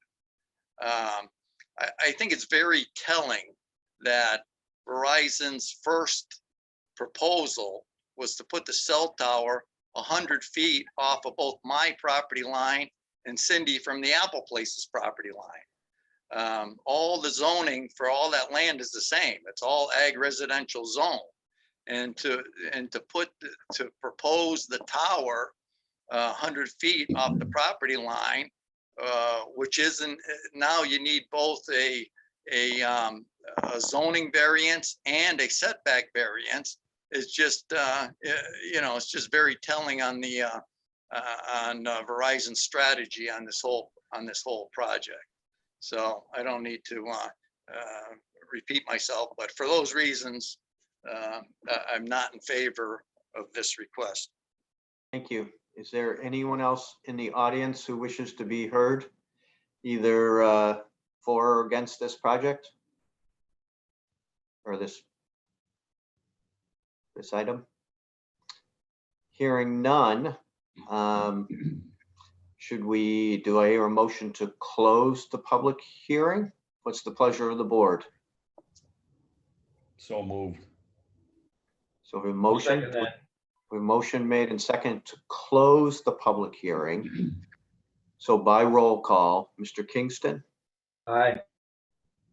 S15: I think it's very telling that Verizon's first proposal was to put the cell tower 100 feet off of both my property line and Cindy from the Apple Place's property line. All the zoning for all that land is the same. It's all ag residential zone. And to propose the tower 100 feet off the property line, which isn't, now you need both a zoning variance and a setback variance. It's just it's just very telling on the on Verizon's strategy on this whole project. So I don't need to repeat myself, but for those reasons, I'm not in favor of this request.
S1: Thank you. Is there anyone else in the audience who wishes to be heard, either for or against this project or this item? Hearing none, should we, do I hear a motion to close the public hearing? What's the pleasure of the board?
S6: So moved.
S1: So we
S7: I'll second
S1: motion,
S7: that.
S1: we motion made and second to close the public hearing. So by roll call, Mr. Kingston,
S7: Aye.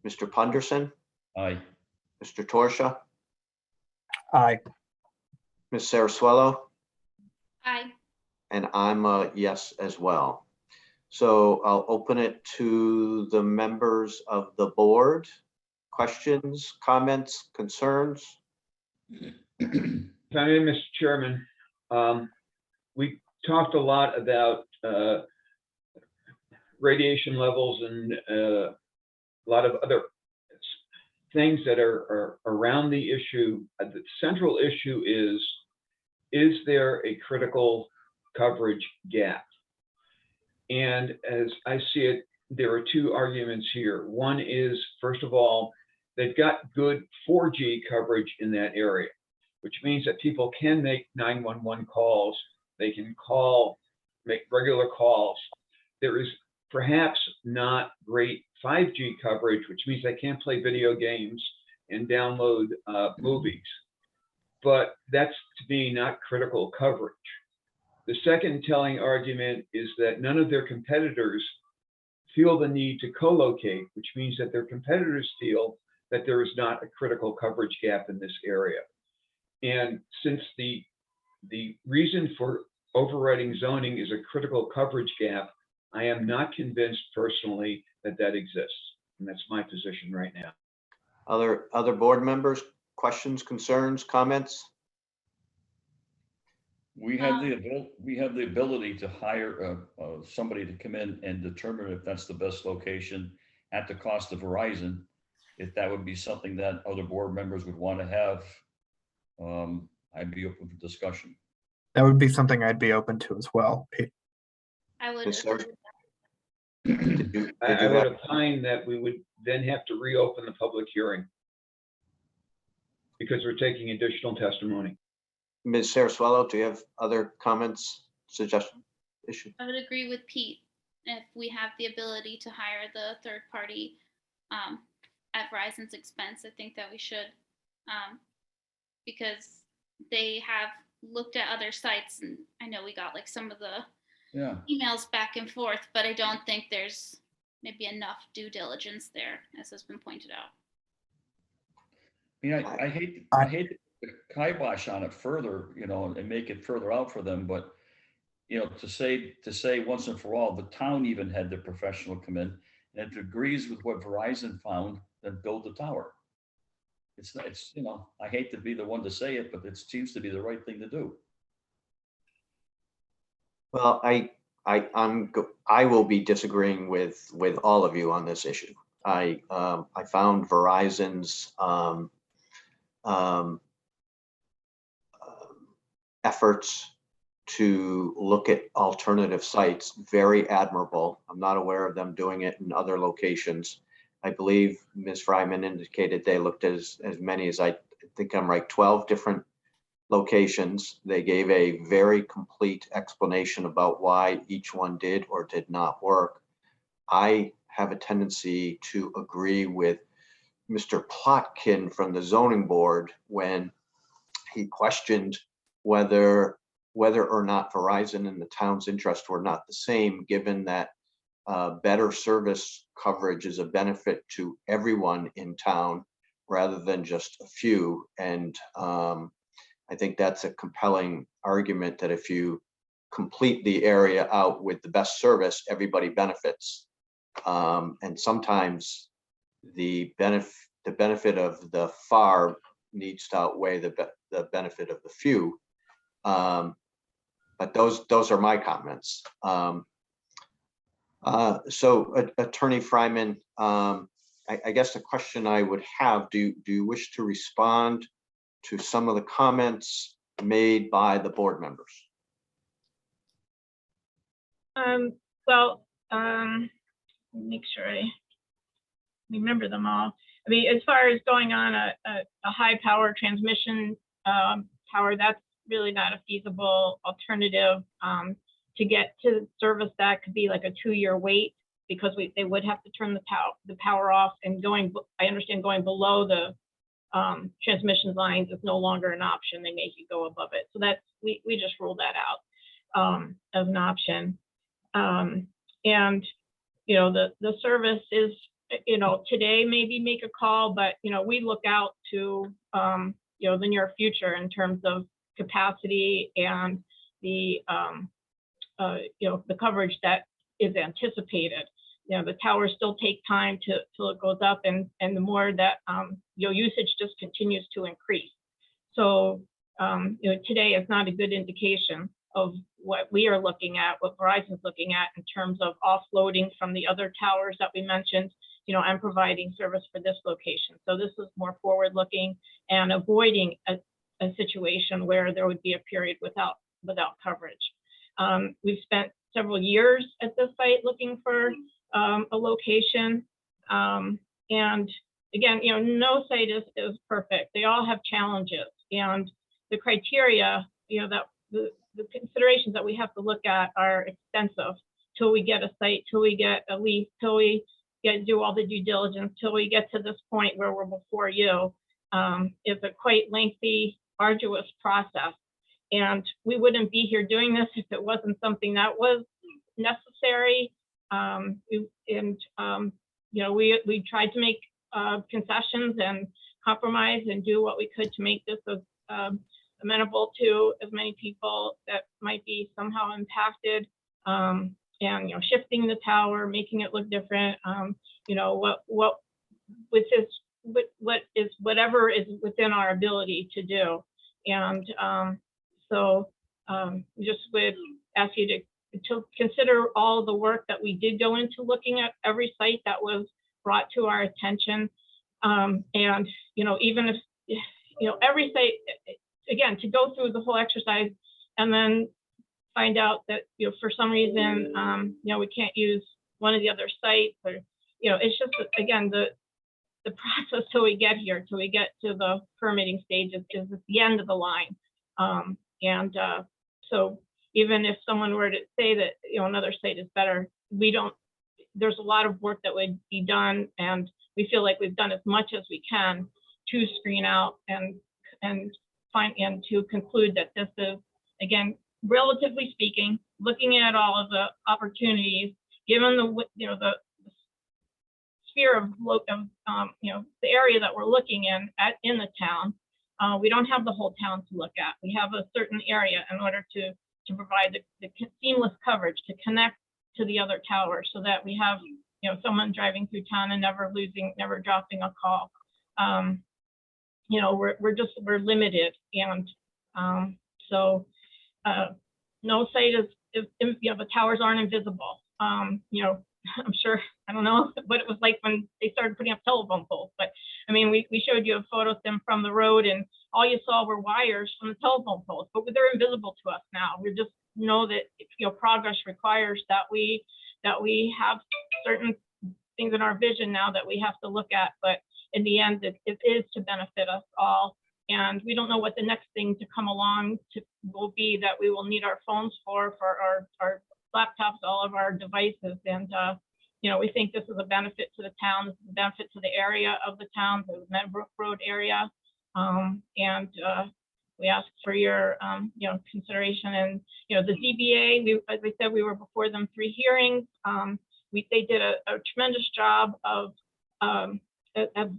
S1: Mr. Punderson,
S6: Aye.
S1: Mr. Torsia,
S3: Aye.
S1: Ms. Saraswello,
S4: Aye.
S1: and I'm a yes as well. So I'll open it to the members of the board. Questions, comments, concerns?
S7: Mr. Chairman, we talked a lot about radiation levels and a lot of other things that are around the issue. The central issue is there a critical coverage gap? And as I see it, there are two arguments here. One is, first of all, they've got good 4G coverage in that area, which means that people can make 911 calls. They can make regular calls. There is perhaps not great 5G coverage, which means they can't play video games and download movies. But that's, to me, not critical coverage. The second telling argument is that none of their competitors feel the need to co-locate, which means that their competitors feel that there is not a critical coverage gap in this area. And since the reason for overriding zoning is a critical coverage gap, I am not convinced personally that that exists. And that's my position right now.
S1: Other board members, questions, concerns, comments?
S6: We have the ability to hire somebody to come in and determine if that's the best location at the cost of Verizon. If that would be something that other board members would want to have, I'd be open for discussion.
S3: That would be something I'd be open to as well, Pete.
S4: I would.
S1: Ms.
S4: agree
S1: Sarge?
S4: with that.
S1: Did
S7: I
S1: you
S7: would
S1: have-
S7: opine that we would then have to reopen the public hearing because we're taking additional testimony.
S1: Ms. Saraswello, do you have other comments, suggestions, issue?
S4: I would agree with Pete. If we have the ability to hire the third party at Verizon's expense, I think that we should, because they have looked at other sites, and I know we got like some of the
S6: Yeah.
S4: emails back and forth, but I don't think there's maybe enough due diligence there, as has been pointed out.
S6: I mean, I hate to kibosh on it further, and make it further out for them, but to say once and for all, the town even had the professional come in, and if it agrees with what Verizon found, then build the tower. It's I hate to be the one to say it, but it seems to be the right thing to do.
S1: Well, I will be disagreeing with all of you on this issue. I found Verizon's efforts to look at alternative sites very admirable. I'm not aware of them doing it in other locations. I believe Ms. Fryman indicated they looked at as many as I think I'm right, 12 different locations. They gave a very complete explanation about why each one did or did not work. I have a tendency to agree with Mr. Plotkin from the zoning board when he questioned whether or not Verizon and the town's interest were not the same, given that better service coverage is a benefit to everyone in town rather than just a few. And I think that's a compelling argument that if you complete the area out with the best service, everybody benefits. And sometimes the benefit of the far needs to outweigh the benefit of the few. But those are my comments. So Attorney Fryman, I guess the question I would have, do you wish to respond to some of the comments made by the board members?
S12: Make sure I remember them all. I mean, as far as going on a high power transmission tower, that's really not a feasible alternative. To get to service that could be like a 2-year wait because they would have to turn the power off, and I understand going below the transmission lines is no longer an option. They make you go above it. So we just ruled that out as an option. And the service is, today maybe make a call, but we look out to the near future in terms of capacity and the coverage that is anticipated. The towers still take time till it goes up, and the more that usage just continues to increase. So today is not a good indication of what we are looking at, what Verizon's looking at in terms of offloading from the other towers that we mentioned, and providing service for this location. So this is more forward-looking and avoiding a situation where there would be a period without coverage. We've spent several years at this site looking for a location. And again, no site is perfect. They all have challenges, and the criteria, that the considerations that we have to look at are extensive till we get a site, till we get a lease, till we do all the due diligence, till we get to this point where we're before you. It's a quite lengthy, arduous process. And we wouldn't be here doing this if it wasn't something that was necessary We tried to make concessions and compromise and do what we could to make this as amenable to as many people that might be somehow impacted. And shifting the tower, making it look different. Whatever is within our ability to do. And we just would ask you to consider all the work that we did go into looking at every site that was brought to our attention. And even if every site, again, to go through the whole exercise and then find out that for some reason we can't use one of the other sites, or it's just, again, the process till we get here, till we get to the permitting stage is the end of the line. So even if someone were to say that another site is better, there's a lot of work that would be done, and we feel like we've done as much as we can to screen out and to conclude that this is, again, relatively speaking, looking at all of the opportunities, given the sphere of the area that we're looking in the town. We don't have the whole town to look at. We have a certain area in order to provide the seamless coverage to connect to the other towers, so that we have someone driving through town and never dropping a call. We're limited, and no site is the towers aren't invisible. I'm sure, I don't know what it was like when they started putting up telephone poles, but I mean, we showed you a photo of them from the road, and all you saw were wires from the telephone poles, but they're invisible to us now. We just know that progress requires that we have certain things in our vision now that we have to look at, but in the end, it is to benefit us all. And we don't know what the next thing to come along will be that we will need our phones for our laptops, all of our devices. And, we think this is a benefit to the town, this is a benefit to the area of the town, the Meadow Road area. We ask for your, consideration. And, the ZBA, as I said, we were before them 3 hearings. They did a tremendous job of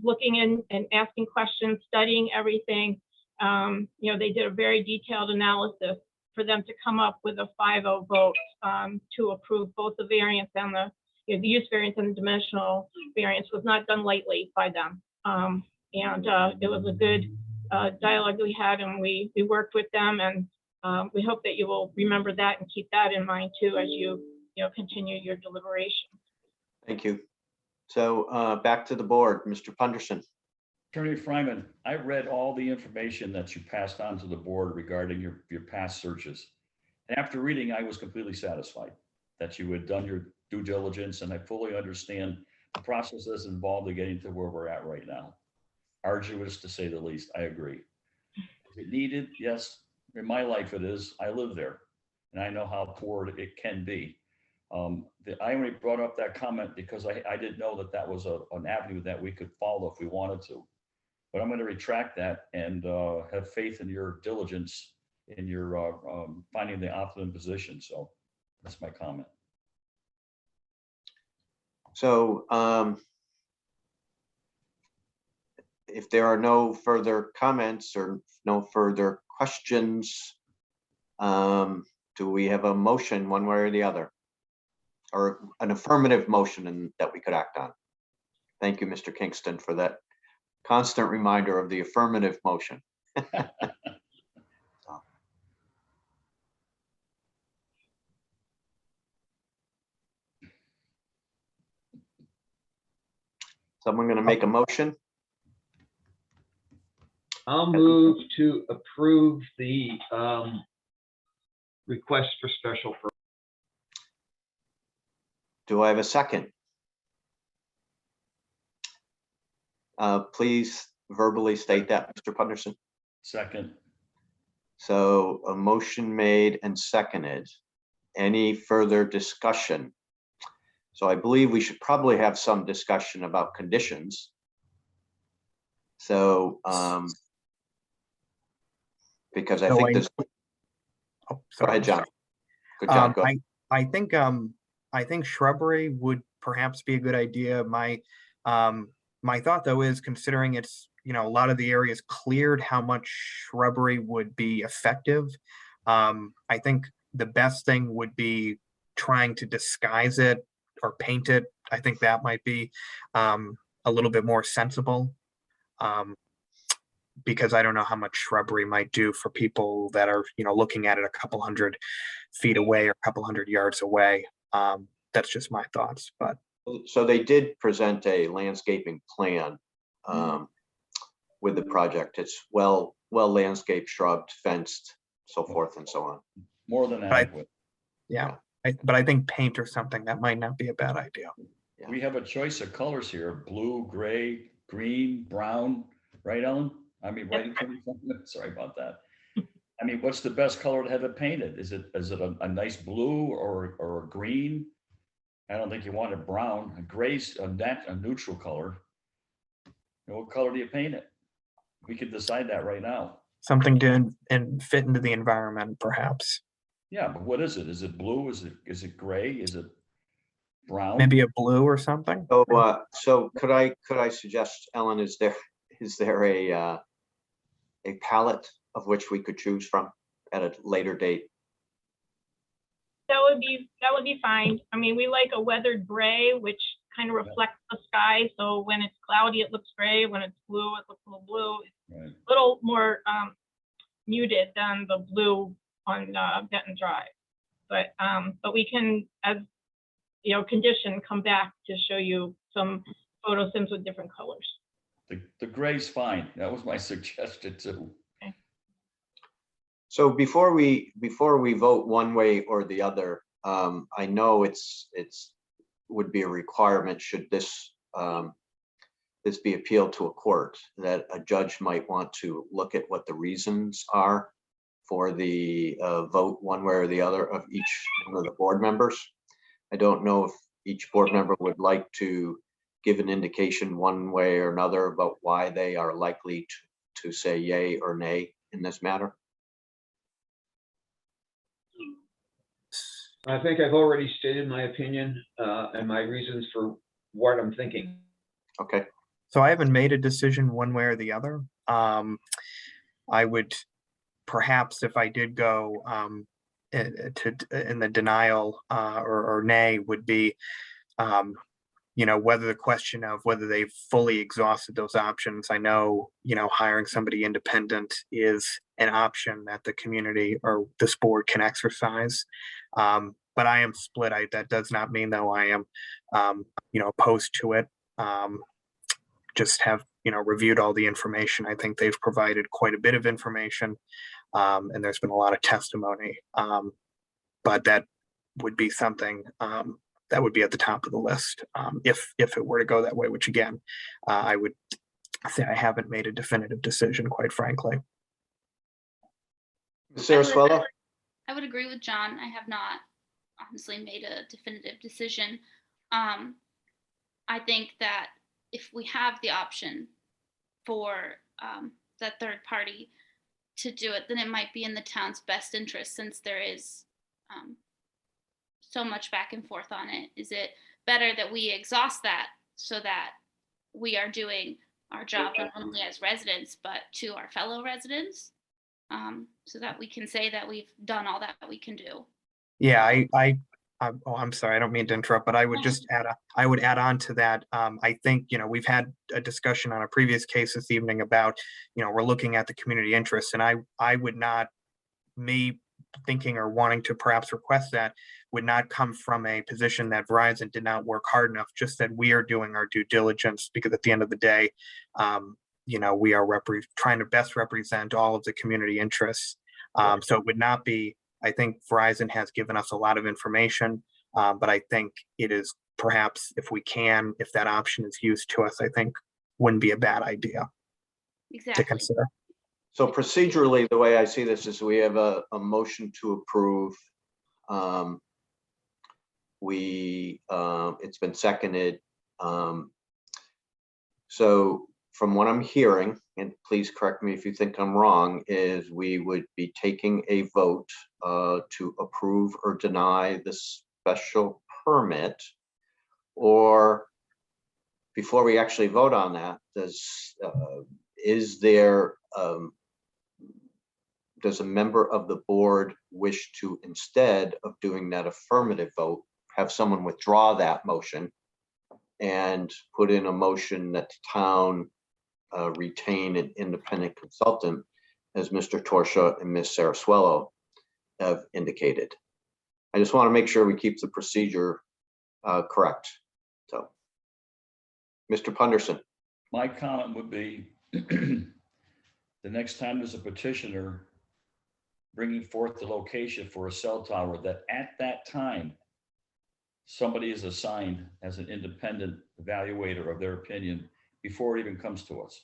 S12: looking in and asking questions, studying everything. They did a very detailed analysis for them to come up with a 5-0 vote to approve both the variance and the use variance, and the dimensional variance was not done lightly by them. It was a good dialogue we had, and we worked with them, and we hope that you will remember that and keep that in mind too as you continue your deliberation.
S1: Thank you. So back to the board, Mr. Punderson.
S6: Attorney Fryman, I read all the information that you passed on to the board regarding your past searches. And after reading, I was completely satisfied that you had done your due diligence, and I fully understand the processes involved in getting to where we're at right now. Arduous, to say the least. I agree. Is it needed? Yes. In my life it is. I live there, and I know how poor it can be. I only brought up that comment because I didn't know that was an avenue that we could follow if we wanted to. But I'm going to retract that and have faith in your diligence in your finding the optimum position. So that's my comment.
S1: So if there are no further comments or no further questions, do we have a motion one way or the other? Or an affirmative motion that we could act on? Thank you, Mr. Kingston, for that constant reminder of the affirmative motion. Someone going to make a motion?
S7: I'll move to approve the request for special permit.
S1: Do I have a second? Please verbally state that, Mr. Punderson.
S6: Second.
S1: So a motion made and seconded. Any further discussion? So I believe we should probably have some discussion about conditions. So because I think this.
S3: Oh,
S1: Go ahead, John. Good job. Go.
S3: I think I think shrubbery would perhaps be a good idea. My thought though is considering it's, a lot of the areas cleared, how much shrubbery would be effective. I think the best thing would be trying to disguise it or paint it. I think that might be a little bit more sensible. Because I don't know how much shrubbery might do for people that are, looking at it a couple hundred feet away or a couple hundred yards away. That's just my thoughts, but
S1: So they did present a landscaping plan with the project. It's well landscaped, shrubbed, fenced, so forth and so on.
S6: More than
S3: Right.
S6: adequate.
S3: yeah. But I think paint or something, that might not be a bad idea.
S1: Yeah.
S6: We have a choice of colors here, blue, gray, green, brown, right, Ellen? I mean, right, sorry about that. I mean, what's the best color to have it painted? Is it a nice blue or a green? I don't think you want it brown. A gray's a neutral color. What color do you paint it? We could decide that right now.
S3: Something to and fit into the environment, perhaps.
S6: Yeah, but what is it? Is it blue? Is it gray? Is it brown?
S3: Maybe a blue or something.
S1: So could I suggest, Ellen, is there a palette of which we could choose from at a later date?
S12: That would be fine. I mean, we like a weathered gray, which kind of reflects the sky. So when it's cloudy, it looks gray. When it's blue, it looks a little blue. It's
S6: Right.
S12: a little more muted than the blue on Denton Drive. But we can, as condition, come back to show you some photo sims with different colors.
S6: The gray's fine. That was my suggestion too.
S1: So before we vote one way or the other, I know it's would be a requirement should this be appealed to a court, that a judge might want to look at what the reasons are for the vote one way or the other of each one of the board members. I don't know if each board member would like to give an indication one way or another about why they are likely to say yay or nay in this matter.
S7: I think I've already stated my opinion and my reasons for what I'm thinking.
S1: Okay.
S3: So I haven't made a decision one way or the other. I would perhaps, if I did go in the denial or nay, would be whether the question of whether they've fully exhausted those options. I know, hiring somebody independent is an option that the community or this board can exercise. But I am split. That does not mean though I am, opposed to it. Just have, reviewed all the information. I think they've provided quite a bit of information, and there's been a lot of testimony. But that would be something that would be at the top of the list if it were to go that way, which again, I would say I haven't made a definitive decision, quite frankly.
S1: Saraswella?
S4: I would agree with John. I have not honestly made a definitive decision. I think that if we have the option for that third party to do it, then it might be in the town's best interest, since there is so much back and forth on it. Is it better that we exhaust that so that we are doing our job not only as residents, but to our fellow residents, so that we can say that we've done all that we can do?
S3: Yeah, I'm sorry, I don't mean to interrupt, but I would just add on to that. I think, we've had a discussion on a previous case this evening about, we're looking at the community interests, and I would not, me thinking or wanting to perhaps request that would not come from a position that Verizon did not work hard enough, just that we are doing our due diligence, because at the end of the day, we are trying to best represent all of the community interests. So it would not be, I think Verizon has given us a lot of information, but I think it is perhaps, if that option is used to us, I think wouldn't be a bad idea to consider.
S1: So procedurally, the way I see this is we have a motion to approve. It's been seconded. So from what I'm hearing, and please correct me if you think I'm wrong, is we would be taking a vote to approve or deny the special permit? Or before we actually vote on that, does a member of the board wish to, instead of doing that affirmative vote, have someone withdraw that motion and put in a motion that the town retain an independent consultant, as Mr. Torsha and Ms. Sarasuelo have indicated? I just want to make sure we keep the procedure correct. So, Mr. Punderson.
S6: My comment would be, the next time there's a petitioner bringing forth the location for a cell tower, that at that time, somebody is assigned as an independent evaluator of their opinion before it even comes to us.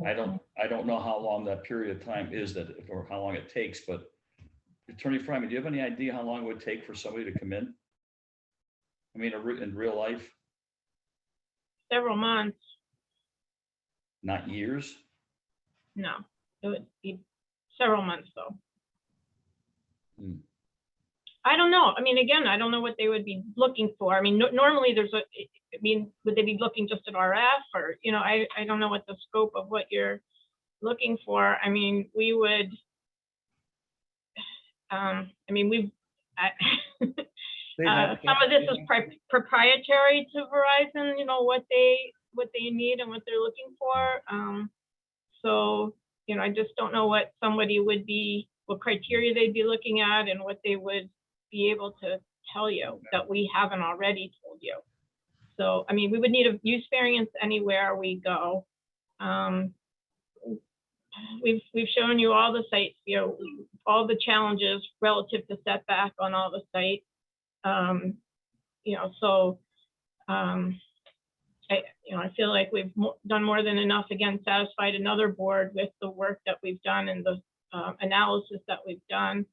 S6: I don't know how long that period of time is, that, or how long it takes, but Attorney Fryman, do you have any idea how long it would take for somebody to come in? I mean, in real life?
S12: Several months.
S6: Not years?
S12: No, it would be several months though.
S6: Hmm.
S12: I don't know. I mean, again, I don't know what they would be looking for. I mean, normally there's would they be looking just at RF, or, I don't know what the scope of what you're looking for. I mean, we would, some of this is proprietary to Verizon, what they need and what they're looking for. So, I just don't know what somebody would be, what criteria they'd be looking at and what they would be able to tell you that we haven't already told you. So, I mean, we would need a use variance anywhere we go. We've shown you all the sites, all the challenges relative to setback on all the sites. I feel like we've done more than enough, again, satisfied another board with the work that we've done and the analysis that we've done.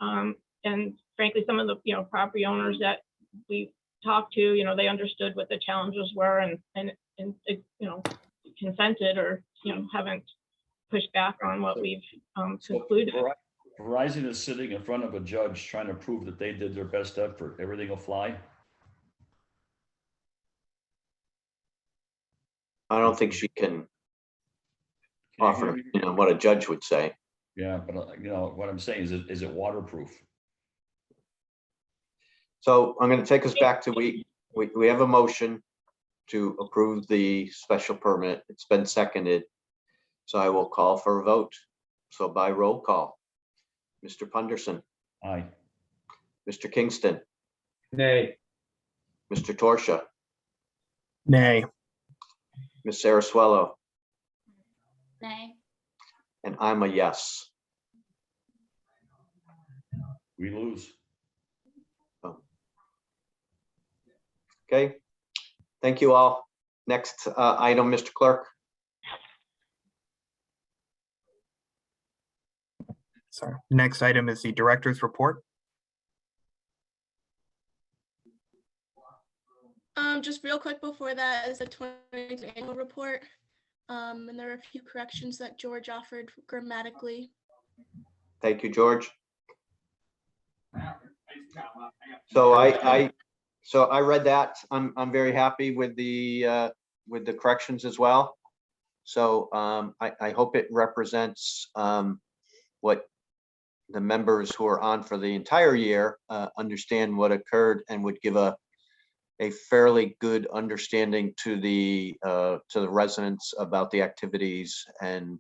S12: And frankly, some of the, property owners that we talked to, they understood what the challenges were and consented or, haven't pushed back on what we've concluded.
S6: Verizon is sitting in front of a judge trying to prove that they did their best effort. Everything will fly.
S1: I don't think she can offer, what a judge would say.
S6: Yeah, but what I'm saying is it waterproof?
S1: So I'm going to take us back to, we have a motion to approve the special permit. It's been seconded. So I will call for a vote. So by roll call, Mr. Punderson.
S6: Aye.
S1: Mr. Kingston.
S7: Nay.
S1: Mr. Torsha.
S3: Nay.
S1: Ms. Sarasuelo.
S4: Nay.
S1: And I'm a yes.
S6: We lose.
S1: Okay. Thank you all. Next item, Mr. Clerk.
S3: Sorry. Next item is the director's report.
S8: Just real quick before that is the 2022 annual report. And there are a few corrections that George offered grammatically.
S1: Thank you, George. So I read that. I'm very happy with the corrections as well. So I hope it represents what the members who are on for the entire year understand what occurred and would give a fairly good understanding to the residents about the activities and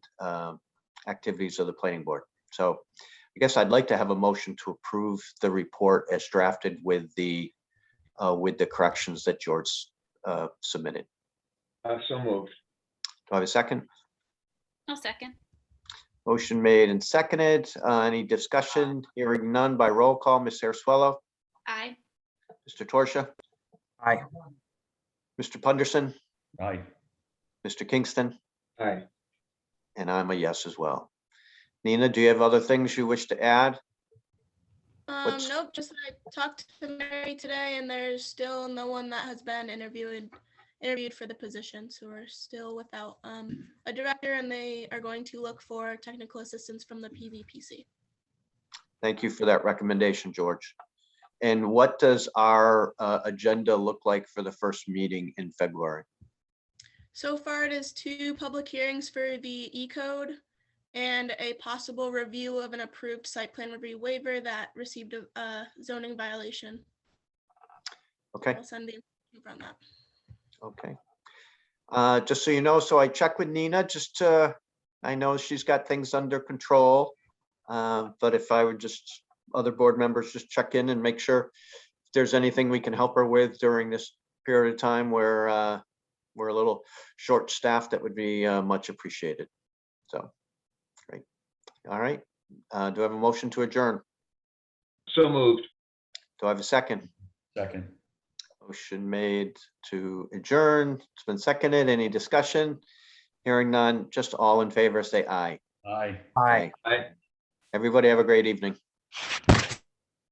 S1: activities of the planning board. So I guess I'd like to have a motion to approve the report as drafted with the corrections that George submitted.
S7: So moved.
S1: Do I have a second?
S4: I'll second.
S1: Motion made and seconded. Any discussion? Hearing none by roll call. Ms. Sarasuelo.
S4: Aye.
S1: Mr. Torsha.
S3: Aye.
S1: Mr. Punderson.
S6: Aye.
S1: Mr. Kingston.
S7: Aye.
S1: And I'm a yes as well. Nina, do you have other things you wish to add?
S8: Nope, just I talked to Mary today and there's still no one that has been interviewed for the position. So we're still without a director, and they are going to look for technical assistance from the PVPC.
S1: Thank you for that recommendation, George. And what does our agenda look like for the first meeting in February?
S8: So far, it is 2 public hearings for the E-code and a possible review of an approved site plan review waiver that received a zoning violation.
S1: Okay,
S8: I'll send the information from that.
S1: okay. Just so you know, so I checked with Nina, I know she's got things under control. But if I would just, other board members just check in and make sure if there's anything we can help her with during this period of time where we're a little short-staffed, that would be much appreciated. So, great. All right. Do I have a motion to adjourn?
S7: So moved.
S1: Do I have a second?
S6: Second.
S1: Motion made to adjourn. It's been seconded. Any discussion? Hearing none, just all in favor, say aye.
S6: Aye.
S3: Aye.
S7: Aye.
S1: Everybody have a great evening.